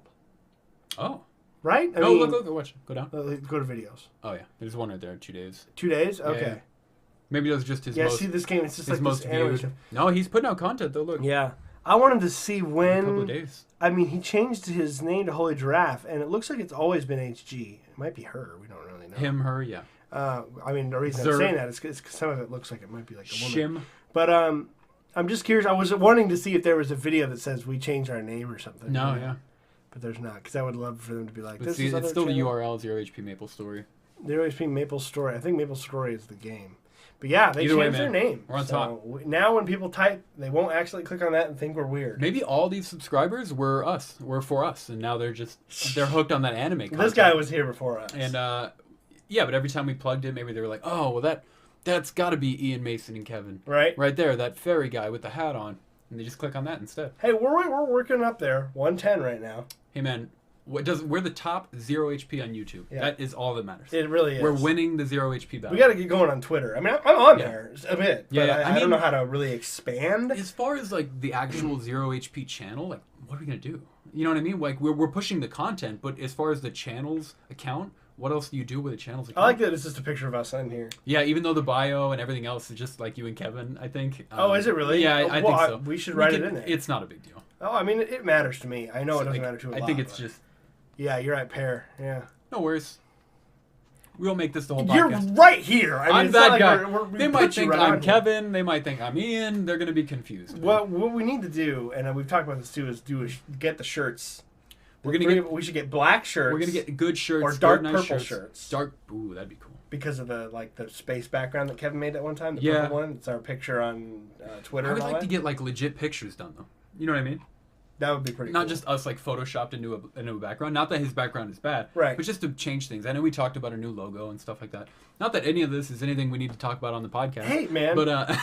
Oh. Right? Look, watch. Go down. Go to videos. Oh, yeah. There's one right there, 2 days. 2 days? Okay. Yeah. Maybe that was just his see this game, it's just like most this anime stuff. No, he's putting out content, though, look. Yeah. I wanted to see when... a couple of days. He changed his name to Holy Giraffe, and it looks like it's always been HG. It might be her. We don't really know. Him, her, yeah. The reason I'm saying that is because some of it looks like it might be like a woman. Shim. But I'm just curious. I was wanting to see if there was a video that says we changed our name or something. No, yeah. But there's not, because I would love for them to be like, it's still the URL, ZeroHP Maple Story. ZeroHP Maple Story. I think Maple Story is the game. But yeah, they changed their name. We're on top. Now when people type, they won't actually click on that and think we're weird. Maybe all these subscribers were for us, and now they're hooked on that anime content. This guy was here before us. And but every time we plugged it, maybe they were like, oh, well that's got to be Ian Mason and Kevin. Right. Right there, that fairy guy with the hat on. And they just click on that instead. Hey, we're working up there. 110 right now. Hey, man. We're the top ZeroHP on YouTube. Yeah. That is all that matters. It really is. We're winning the ZeroHP battle. We got to get going on Twitter. I'm on there a bit. But I don't know how to really expand. As far as like the actual ZeroHP channel, like what are we gonna do? You know what I mean? Like we're pushing the content, but as far as the channel's account, what else do you do with the channel's account? I like that it's just a picture of us on here. Yeah, even though the bio and everything else is just like you and Kevin, I think. Is it really? Yeah, I think so. We should write it in there. It's not a big deal. Oh, it matters to me. I know it doesn't matter to a lot. I think it's just. Yeah, you're right, pair. Yeah. No worries. We'll make this the whole podcast. You're right here. I'm that guy. They might think I'm Kevin. They might think I'm Ian. They're going to be confused. What we need to do, and we've talked about this too, is get the shirts. We should get black shirts. We're going to get good shirts. Or dark purple shirts. Ooh, that'd be cool. Because of the space background that Kevin made that one time. The purple one. It's our picture on Twitter. I would like to get legit pictures done though. You know what I mean? That would be pretty cool. Not just us photoshopped into a background. Not that his background is bad. Right. But just to change things. I know we talked about a new logo and stuff like that. Not that any of this is anything we need to talk about on the podcast. Hey, man. But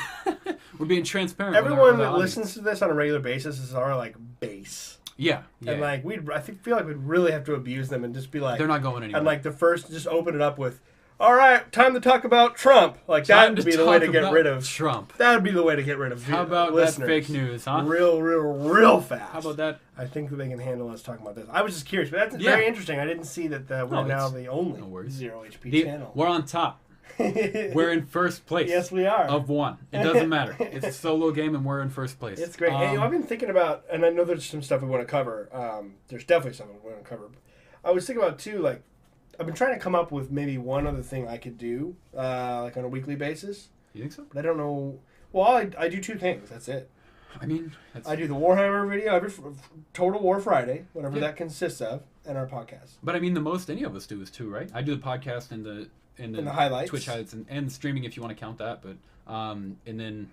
we're being transparent. Everyone that listens to this on a regular basis is our base. Yeah. And I feel like we'd really have to abuse them and just be like, they're not going anywhere. And just open it up with, all right, time to talk about Trump. That would be the way to get rid of Trump. That would be the way to get rid of How about listeners. That fake news, huh? Real fast. How about that? I think that they can handle us talking about this. I was just curious, but that's very interesting. I didn't see that we're now the only ZeroHP channel. We're on top. We're in first place. Yes, we are. Of one. It doesn't matter. It's a solo game, and we're in first place. It's great. I've been thinking about, and I know there's some stuff we want to cover. There's definitely something we want to cover. I was thinking about, too, I've been trying to come up with maybe one other thing I could do, on a weekly basis. You think so? But I don't know. Well, I do two things. That's it. I mean, I do the Warhammer video every Total War Friday, whatever that consists of, and our podcast. But I mean, the most any of us do is 2, right? I do the podcast and the highlights, Twitch highlights, and streaming if you want to count that. But and then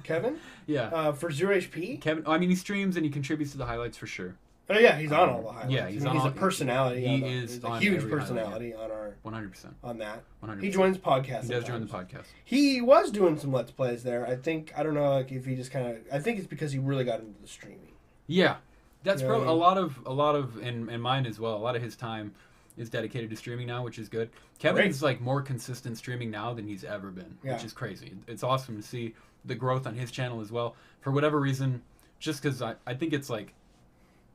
Kevin, yeah, for ZeroHP. Kevin. I mean, he streams and he contributes to the highlights for sure. Oh yeah, he's on all the highlights. Yeah, he's a personality. He's a huge personality on our 100% on that. 100%. He joins podcasts. He does join the podcast. He was doing some Let's Plays there. I don't know, like if he just kind of. I think it's because he really got into the streaming. Yeah, that's probably a lot of and mine as well. A lot of his time is dedicated to streaming now, which is good. Kevin's like more consistent streaming now than he's ever been, which is crazy. It's awesome to see the growth on his channel as well. For whatever reason, just because I think it's like.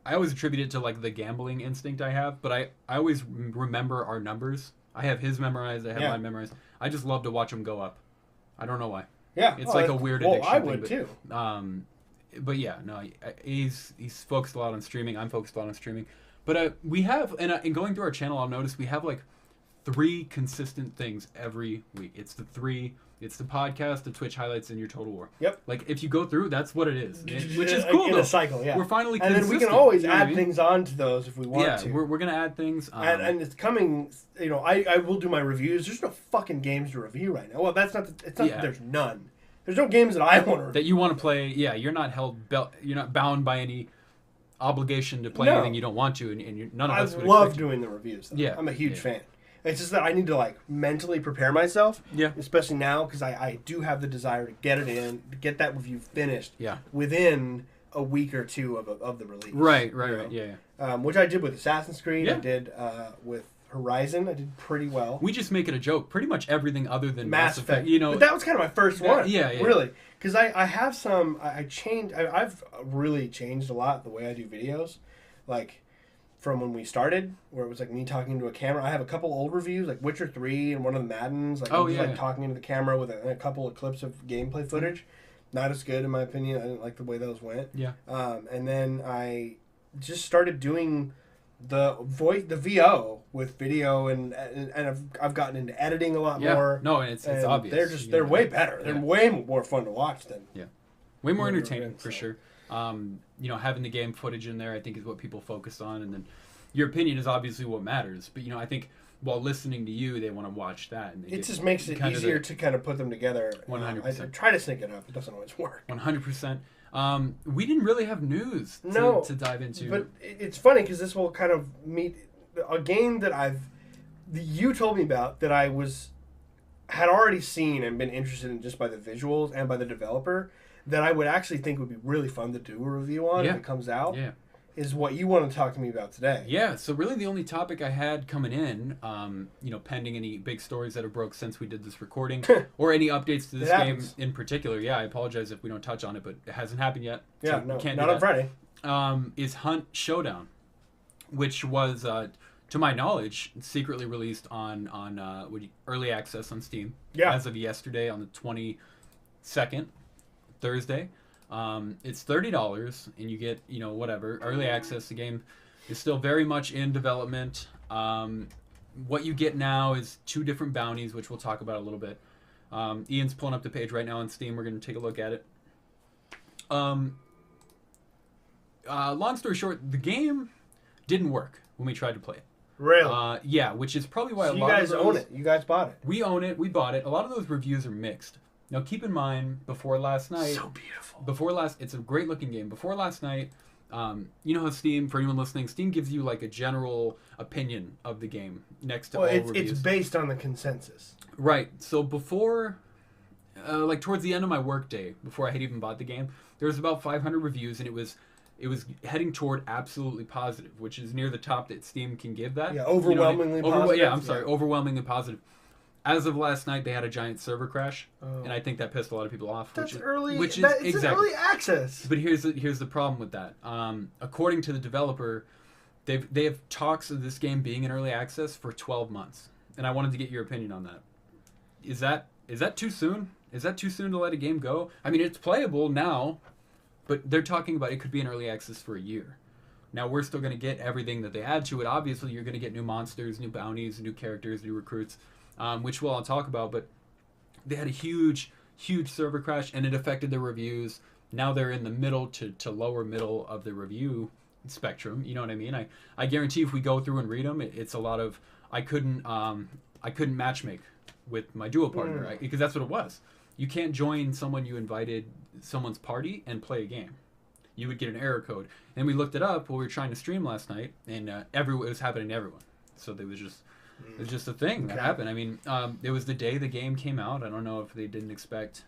I always attribute it to like the gambling instinct I have, but I always remember our numbers. I have his memorized. I have mine memorized. I just love to watch them go up. I don't know why. Yeah, it's like a weird addiction. I would too. But yeah, no, he's focused a lot on streaming. I'm focused a lot on streaming. But we have, and going through our channel, I'll notice we have like 3 consistent things every week. It's the podcast, the Twitch highlights, and your Total War. Yep. Like if you go through, that's what it is, which is cool. In a cycle, yeah. We're finally and consistent. then we can always add things on to those if we want to. Yeah, we're gonna add things. And it's coming. You know, I will do my reviews. There's no fucking games to review right now. Well, that's not. It's not. That there's none. There's no games that I want to review. That you want to play. Yeah, you're not you're not bound by any obligation to play anything you don't want to, and none of us would. I love doing the reviews. Though. Yeah, I'm a huge fan. It's just that I need to like mentally prepare myself. Yeah. Especially now because I do have the desire to get it in, to get that review finished. Yeah. Within a week or two of the release. Right. Yeah. Which I did with Assassin's Creed. Yeah. I did with Horizon. I did pretty well. We just make it a joke. Pretty much everything other than Mass Effect. You know. But that was kind of my first one. Yeah. Really. Because I have some. I've really changed a lot the way I do videos. Like. From when we started, where it was like me talking to a camera. I have a couple old reviews, like Witcher 3 and one of the Maddens. Like, like talking into the camera with a couple of clips of gameplay footage. Not as good, in my opinion. I didn't like the way those went. Yeah. And then I just started doing the VO with video, and I've gotten into editing a lot more. No, and it's obvious. They're way better. They're way more fun to watch than. Yeah. Way more entertaining, for sure. You know, having the game footage in there, I think, is what people focus on, and then your opinion is obviously what matters. But you know, I think while listening to you, they want to watch that. And it just makes it easier to kind of put them together. 100%. I try to sync it up. It doesn't always work. 100%. We didn't really have news to dive into. But it's funny because this will kind of meet a game that you told me about that I had already seen and been interested in just by the visuals and by the developer. That I would actually think would be really fun to do a review on if it comes out. Yeah. Is what you want to talk to me about today. Yeah, so really the only topic I had coming in, you know, pending any big stories that have broke since we did this recording, or any updates to this game in particular. Yeah, I apologize if we don't touch on it, but it hasn't happened yet. Yeah, so no, can't not on Friday. Is Hunt Showdown, which was, to my knowledge, secretly released on early access on Steam. Yeah. As of yesterday on the 22nd. Thursday. It's $30 and you get, you know, whatever, early access. The game is still very much in development. What you get now is 2 different bounties, which we'll talk about a little bit. Ian's pulling up the page right now on Steam. We're going to take a look at it. Long story short, the game didn't work when we tried to play it. Really? Yeah, which is probably why a lot of those... You guys own it. You guys bought it. We own it. We bought it. A lot of those reviews are mixed. Now, keep in mind, before last night... So beautiful. It's a great-looking game. Before last night, you know how Steam, for anyone listening, Steam gives you, like, a general opinion of the game next to all reviews. It's based on the consensus. Right. So before, like, towards the end of my workday, before I had even bought the game, there was about 500 reviews, and it was heading toward absolutely positive, which is near the top that Steam can give that. Yeah, overwhelmingly positive. Yeah, I'm sorry, overwhelmingly positive. As of last night, they had a giant server crash, and I think that pissed a lot of people off. That's an early access. But here's the problem with that. According to the developer, they have talks of this game being in early access for 12 months, and I wanted to get your opinion on that. Is that too soon? Is that too soon to let a game go? I mean, it's playable now, but they're talking about it could be in early access for a year. Now, we're still going to get everything that they add to it. Obviously, you're going to get new monsters, new bounties, new characters, new recruits. Which we'll all talk about, but they had a huge huge server crash, and it affected their reviews. Now they're in the middle to lower middle of the review spectrum. You know what I mean? I guarantee if we go through and read them, it's a lot of I couldn't matchmake with my duo partner, right? Because that's what it was. You can't join someone's party and play a game. You would get an error code. And we looked it up while we were trying to stream last night, and it was happening to everyone. So it was just a thing that happened. I mean, it was the day the game came out. I don't know if they didn't expect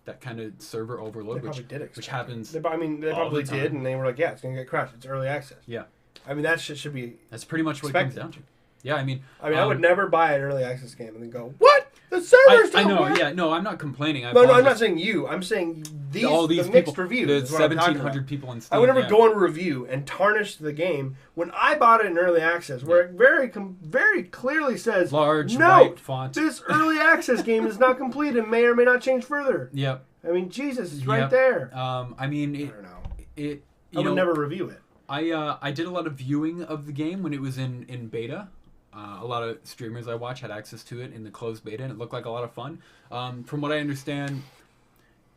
that kind of server overload, which happens. They probably did, and they were like, "Yeah, it's gonna get crashed. It's early access." Yeah, I mean that should be. That's pretty much what it comes down to. Yeah, I mean, I would never buy an early access game and then go, "What? The servers don't work?" I know. Yeah, no, I'm not complaining. No, I'm not saying you. I'm saying all these the people, mixed reviews. the 1,700 people in Steam. I would never go on a review and tarnish the game when I bought it in early access, where it very clearly says, large white font. This early access game is not complete and may or may not change further. Yep. I mean, Jesus, it's right there. I mean, I don't know. I would never review it. I did a lot of viewing of the game when it was in beta. A lot of streamers I watch had access to it in the closed beta, and it looked like a lot of fun. From what I understand,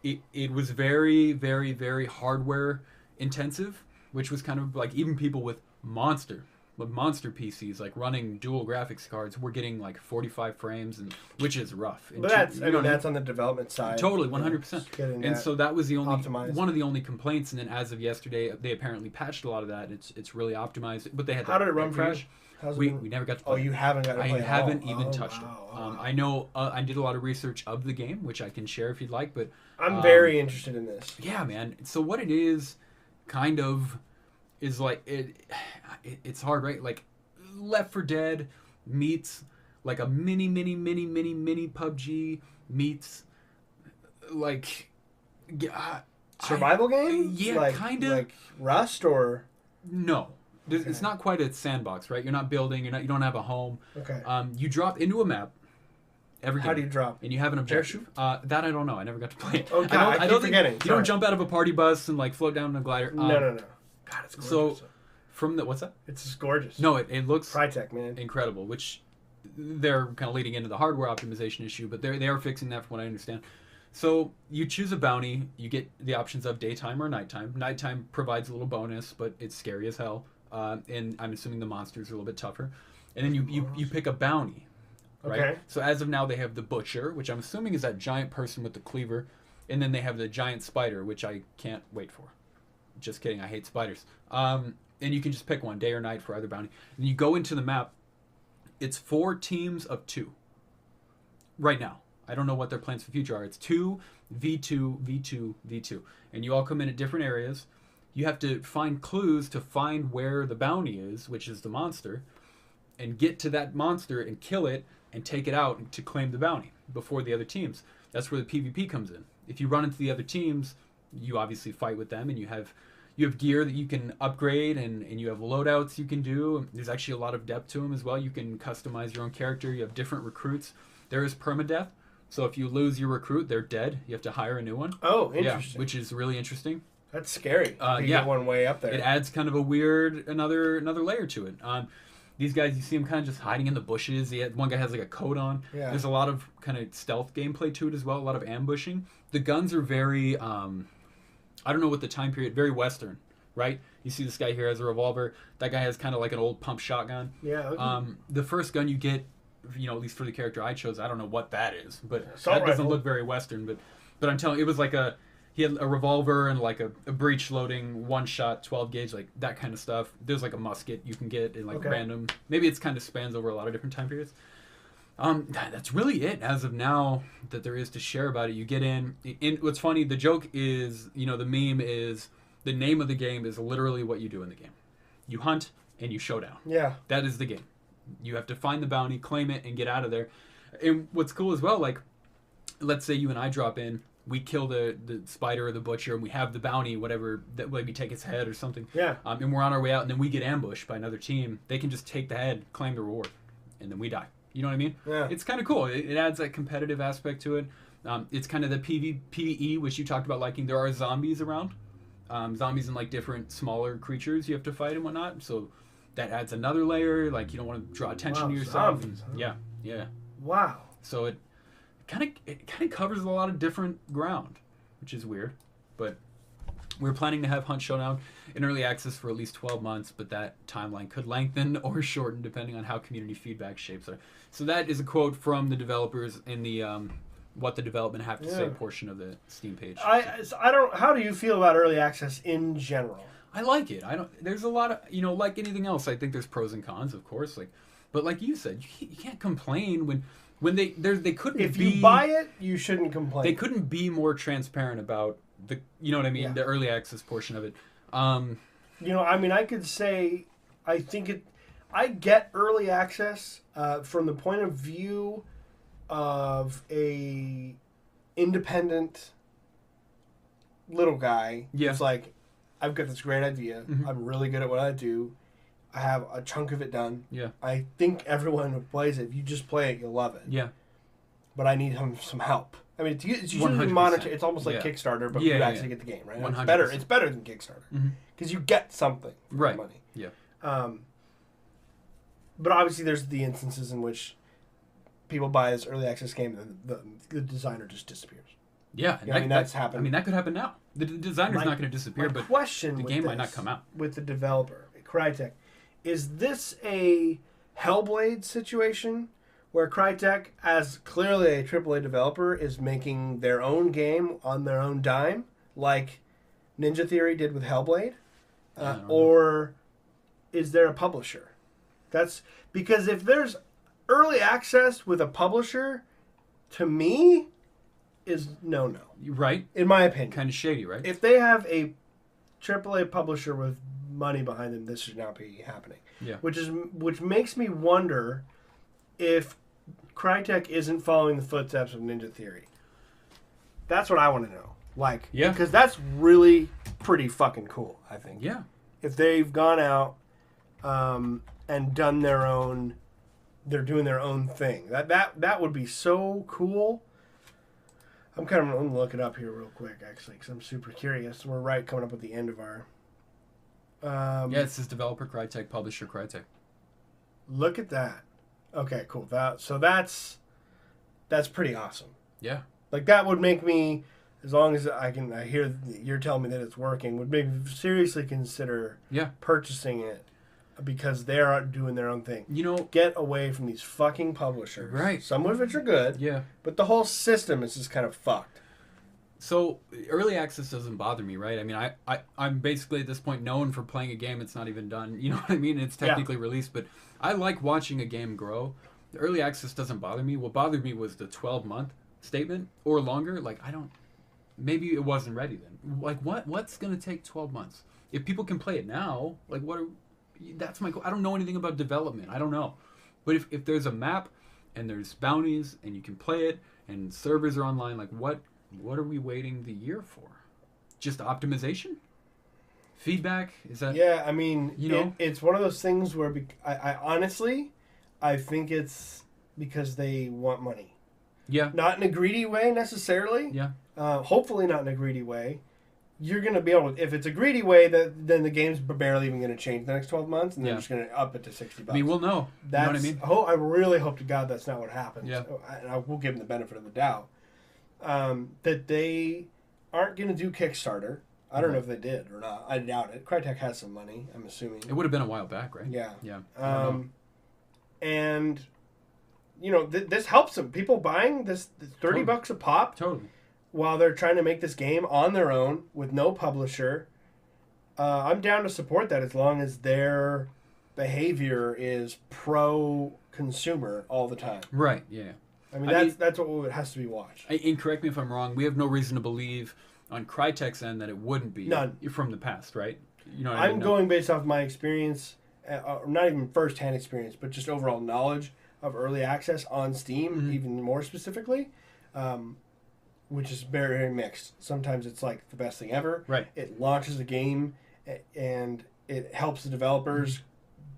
it was very, very, very hardware intensive, which was kind of like even people with monster PCs, like running dual graphics cards, were getting like 45 frames, which is rough. But that's on the development side. Totally, 100%. And so that was one of the only complaints. And then as of yesterday, they apparently patched a lot of that. It's really optimized. But they had how did it run crash. We never got to play. Oh, you haven't got to play I haven't even wow. touched it. I know I did a lot of research of the game, which I can share if you'd like. But I'm very interested in this. Yeah, man. So what it is, kind of, is like it's hard, right? Like Left 4 Dead meets like a mini PUBG meets like survival game. Yeah, kind of like Rust or no. Okay. It's not quite a sandbox, right? You're not building. You don't have a home. Okay. You drop into a map. How do you drop? And you have an objective. That I don't know. I never got to play it. Oh God, I keep forgetting. You don't jump out of a party bus and like float down in a glider. No. God, it's gorgeous. So, from the what's that? It's just gorgeous. No, it looks Crytek, man, incredible. Which they're kind of leading into the hardware optimization issue, but they are fixing that from what I understand. So you choose a bounty. You get the options of daytime or nighttime. Nighttime provides a little bonus, but it's scary as hell. And I'm assuming the monsters are a little bit tougher. And then you pick a bounty, right? Okay. So as of now, they have the Butcher, which I'm assuming is that giant person with the cleaver. And then they have the giant spider, which I can't wait for. Just kidding, I hate spiders. And you can just pick one, day or night, for either bounty. And you go into the map. It's 4 teams of 2. Right now. I don't know what their plans for the future are. It's 2, V2, V2, V2. And you all come in at different areas. You have to find clues to find where the bounty is, which is the monster, and get to that monster and kill it and take it out to claim the bounty before the other teams. That's where the PvP comes in. If you run into the other teams, you obviously fight with them, and you have gear that you can upgrade, and you have loadouts you can do. There's actually a lot of depth to them as well. You can customize your own character. You have different recruits. There is permadeath. So if you lose your recruit, they're dead. You have to hire a new one. Oh, interesting. Yeah, which is really interesting. That's scary. You get one way up there. It adds kind of a weird, another layer to it. These guys, you see them kind of just hiding in the bushes. One guy has like a coat on. Yeah. There's a lot of kind of stealth gameplay to it as well, a lot of ambushing. The guns are very, I don't know what the time period, very Western, right? You see this guy here has a revolver. That guy has kind of like an old pump shotgun. Yeah. Okay. The first gun you get, at least for the character I chose, I don't know what that is, but Assault that doesn't rifle. look very Western. But I'm telling you, it was like he had a revolver and like a breech loading, 1-shot, 12 gauge, like that kind of stuff. There's like a musket you can get in like random. Maybe it's kind of spans over a lot of different time periods. That's really it as of now that there is to share about it. You get in. What's funny, the joke is, the meme is the name of the game is literally what you do in the game. You hunt and you showdown. Yeah. That is the game. You have to find the bounty, claim it, and get out of there. And what's cool as well, like, let's say you and I drop in, we kill the spider or the butcher, and we have the bounty, whatever, that maybe take its head or something. Yeah. And we're on our way out, and then we get ambushed by another team. They can just take the head, claim the reward, and then we die. You know what I mean? Yeah. It's kind of cool. It adds that competitive aspect to it. It's kind of the PvE, which you talked about liking. There are zombies around. Zombies and like different smaller creatures you have to fight and whatnot. So that adds another layer. Like you don't want to draw attention to yourself. Zombies, huh? Yeah. Wow. So it kind of covers a lot of different ground, which is weird. But we're planning to have Hunt Showdown in early access for at least 12 months, but that timeline could lengthen or shorten depending on how community feedback shapes it. So that is a quote from the developers in the what the development have to say portion of the Steam page. I don't. How do you feel about early access in general? I like it. I don't. There's a lot of, like anything else. I think there's pros and cons, of course. But like you said, you can't complain when they couldn't. If you buy it, you shouldn't complain. They couldn't be more transparent about the. You know what I mean? Yeah. The early access portion of it. I could say, I get early access from the point of view of a independent little guy. Yeah. It's like, I've got this great idea. Mm-hmm. I'm really good at what I do. I have a chunk of it done. Yeah. I think everyone who plays it, if you just play it, you'll love it. Yeah. But I need some help. I mean, it's usually monetary. It's almost like Kickstarter, but you actually get the game, right? 100%. It's better than Kickstarter because you get something for the money. Yeah. But obviously, there's the instances in which people buy this early access game and the designer just disappears. Yeah, that's happened. I mean, that could happen now. The designer's not going to disappear, but the game might not come out. With the developer, Crytek, is this a Hellblade situation where Crytek, as clearly a AAA developer, is making their own game on their own dime, like Ninja Theory did with Hellblade? Or is there a publisher? That's because if there's early access with a publisher, to me, is no. Right? In my opinion. Kind of shady, right? If they have a AAA publisher with money behind them, this should not be happening. Yeah. Which makes me wonder if Crytek isn't following the footsteps of Ninja Theory. That's what I want to know. Because that's really pretty fucking cool, I think. Yeah. If they've gone out and done their own, they're doing their own thing. That would be so cool. I'm going to look it up here real quick, actually, because I'm super curious. We're coming up at the end of our... it says developer Crytek, publisher Crytek. Look at that. Okay, cool. That's pretty awesome. Yeah. That would make me, as long as I hear you're telling me that it's working, would make me seriously consider purchasing it because they're doing their own thing. Get away from these fucking publishers. Right. Some of which are good. Yeah. But the whole system is just kind of fucked. So early access doesn't bother me, right? I mean, I'm basically at this point known for playing a game that's not even done. You know what I mean? It's technically released, but I like watching a game grow. The early access doesn't bother me. What bothered me was the 12-month statement or longer. Maybe it wasn't ready then. What's going to take 12 months? If people can play it now, that's my... I don't know anything about development. I don't know. But if there's a map and there's bounties and you can play it and servers are online, what are we waiting the year for? Just optimization? Feedback? Is that... Yeah, I mean, it's one of those things where I honestly, I think it's because they want money. Yeah. Not in a greedy way, necessarily. Yeah. Hopefully not in a greedy way. You're going to be able to... If it's a greedy way, then the game's barely even going to change the next 12 months, and they're just going to up it to $60. I mean, we'll know. You know what I mean? I really hope to God that's not what happens. Yeah. And I will give them the benefit of the doubt. That they aren't going to do Kickstarter. I don't know if they did or not. I doubt it. Crytek has some money, I'm assuming. It would have been a while back, right? Yeah. Yeah. And, this helps them. People buying this $30 a pop. Totally. While they're trying to make this game on their own with no publisher. I'm down to support that as long as their behavior is pro-consumer all the time. Right, yeah. I mean, that's what has to be watched. And correct me if I'm wrong, we have no reason to believe on Crytek's end that it wouldn't be. None. From the past, right? I'm going based off my experience, not even first-hand experience, but just overall knowledge of early access on Steam, even more specifically, which is very, very mixed. Sometimes it's the best thing ever. Right. It launches a game, and it helps the developers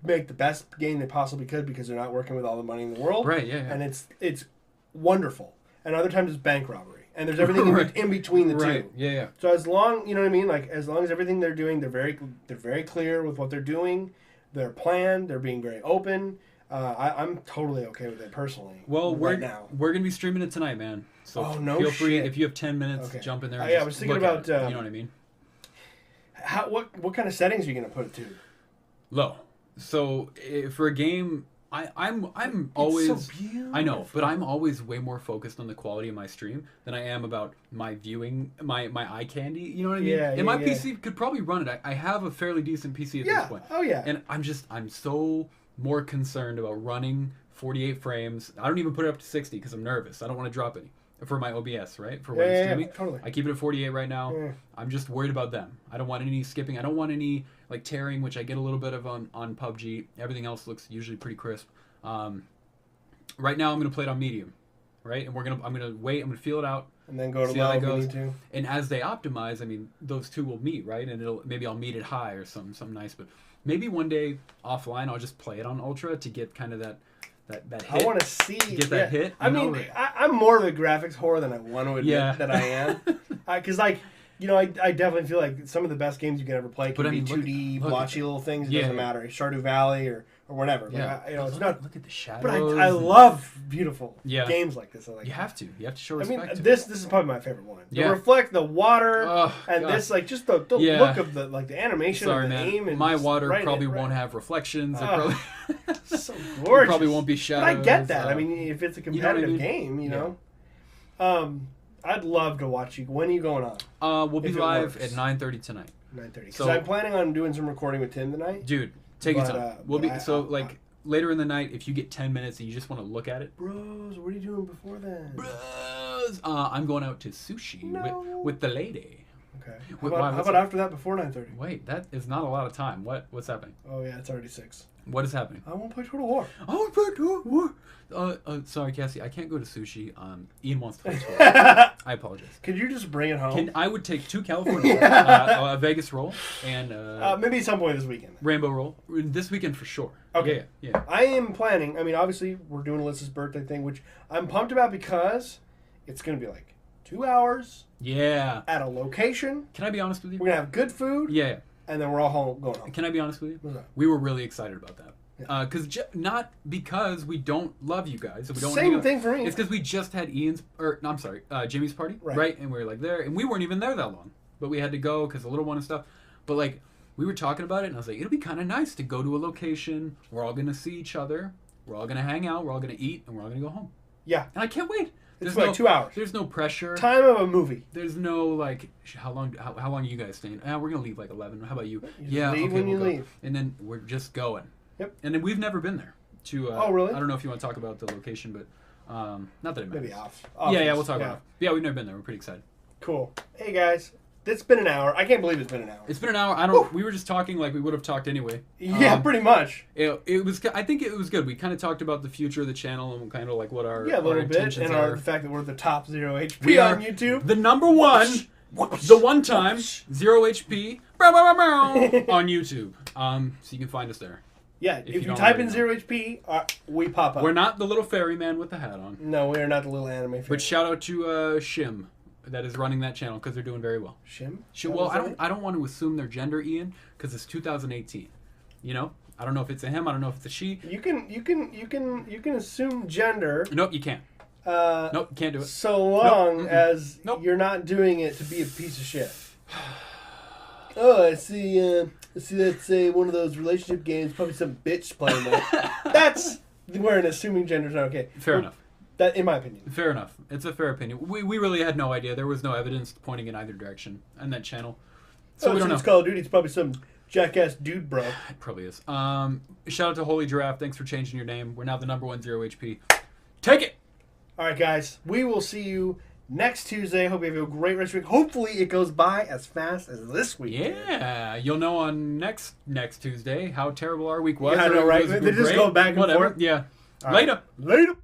make the best game they possibly could because they're not working with all the money in the world. Right, yeah. And it's wonderful. And other times it's bank robbery. And there's everything in between the two. Yeah. So as long, you know what I mean? As long as everything they're doing, they're very clear with what they're doing, their plan, they're being very open. I'm totally okay with it personally. Well, right now we're gonna be streaming it tonight, man. So feel free if you have 10 minutes, jump in there. I was thinking about you know what I mean. What kind of settings are you gonna put it to? Low. So for a game, I'm always so beautiful. I know, but I'm always way more focused on the quality of my stream than I am about my viewing, my eye candy. You know what I mean? Yeah, and my PC could probably run it. I have a fairly decent PC at this point. Oh yeah. And I'm so more concerned about running 48 frames. I don't even put it up to 60 because I'm nervous. I don't want to drop any for my OBS, right? For when I'm streaming. Totally. I keep it at 48 right now. Yeah. I'm just worried about them. I don't want any skipping. I don't want any like tearing, which I get a little bit of on PUBG. Everything else looks usually pretty crisp. Right now I'm going to play it on medium, right? And I'm going to wait. I'm going to feel it out. And then go to see how low that if we goes. need to. And as they optimize, I mean, those two will meet, right? And maybe I'll meet it high or something nice. But maybe one day offline I'll just play it on ultra to get kind of that hit. I want to see get that hit. I mean, I'm more of a graphics whore than I want to admit that I am. Because I definitely feel like some of the best games you can ever play can be 2D, blotchy little things. It doesn't matter. Stardew Valley or whatever. Yeah. Like, it's not. Look at the shadows. But I love beautiful games like this. You have to show respect. I mean, this is probably my favorite one. Yeah. Reflect the water and God. this just the look of the animation Sorry, of the man. aim. And my water probably won't have reflections. It probably so gorgeous. Probably won't be shadows. But I get that. I mean, if it's a competitive game, you know. I'd love to watch you. When are you going on? We'll be live at 9:30 tonight. 9:30. Because I'm planning on doing some recording with Tim tonight. Dude, take your time. We'll be later in the night. If you get 10 minutes and you just want to look at it, bros, what are you doing before then? Bros, I'm going out to sushi with the lady. Okay. How about after that? Before 9:30? Wait, that is not a lot of time. What's happening? Oh yeah, it's already 6. What is happening? I won't play Total War. I won't play Total War. Sorry, Cassie, I can't go to sushi. Ian wants to play Total War. I apologize. Could you just bring it home? I would take 2 California rolls, a Vegas roll, and maybe some point this weekend. Rainbow roll this weekend for sure. Okay. Yeah. I am planning. I mean, obviously, we're doing Alyssa's birthday thing, which I'm pumped about because it's going to be like 2 hours. Yeah. At a location. Can I be honest with you? We're going to have good food. Yeah. And then we're all going home. Can I be honest with you? What's that? We were really excited about that. Not because we don't love you guys. We don't Same thing for me. It's because we just had Jimmy's party, right? And we were like there, and we weren't even there that long, but we had to go because the little one and stuff. But like we were talking about it, and I was like, it'll be kind of nice to go to a location. We're all gonna see each other. We're all gonna hang out. We're all gonna eat, and we're all gonna go home. Yeah. And I can't wait. It's like 2 hours. There's no pressure. Time of a movie. There's no like, how long are you guys staying? We're gonna leave like 11. How about you? Leave when you leave. And then we're just going. Yep. And then we've never been there. Oh really? I don't know if you want to talk about the location, but not that it matters. Maybe off. Yeah, we'll talk about it. Yeah, we've never been there. We're pretty excited. Cool. Hey guys, it's been an hour. I can't believe it's been an hour. It's been an hour. We were just talking like we would have talked anyway. Yeah, pretty much. It was. I think it was good. We kind of talked about the future of the channel and kind of like what our a little intentions bit, and are. the fact that we're the top ZeroHP we on YouTube. The number one, the one time ZeroHP on YouTube. So you can find us there. Yeah, if you type in ZeroHP, we pop up. We're not the little fairy man with the hat on. No, we are not the little anime fairy. But shout out to Shim, that is running that channel because they're doing very well. Shim? Well, I don't want to assume their gender, Ian, because it's 2018. You know, I don't know if it's a him. I don't know if it's a she. You can assume gender. Nope, you can't. Nope, you can't do it. So long as you're not doing it to be a piece of shit. Oh, I see. That's one of those relationship games. Probably some bitch playing that. That's where an assuming gender's not okay. Fair enough. That, in my opinion. Fair enough. It's a fair opinion. We really had no idea. There was no evidence pointing in either direction on that channel. So we don't know. It's Call of Duty. It's probably some jackass dude, bro. It probably is. Shout out to Holy Giraffe. Thanks for changing your name. We're now the number one ZeroHP. Take it. All right, guys. We will see you next Tuesday. Hope you have a great rest of the week. Hopefully it goes by as fast as this week. Yeah. You'll know on next Tuesday how terrible our week was. Yeah, I know, right? They just go back and forth. Yeah. Right. Later.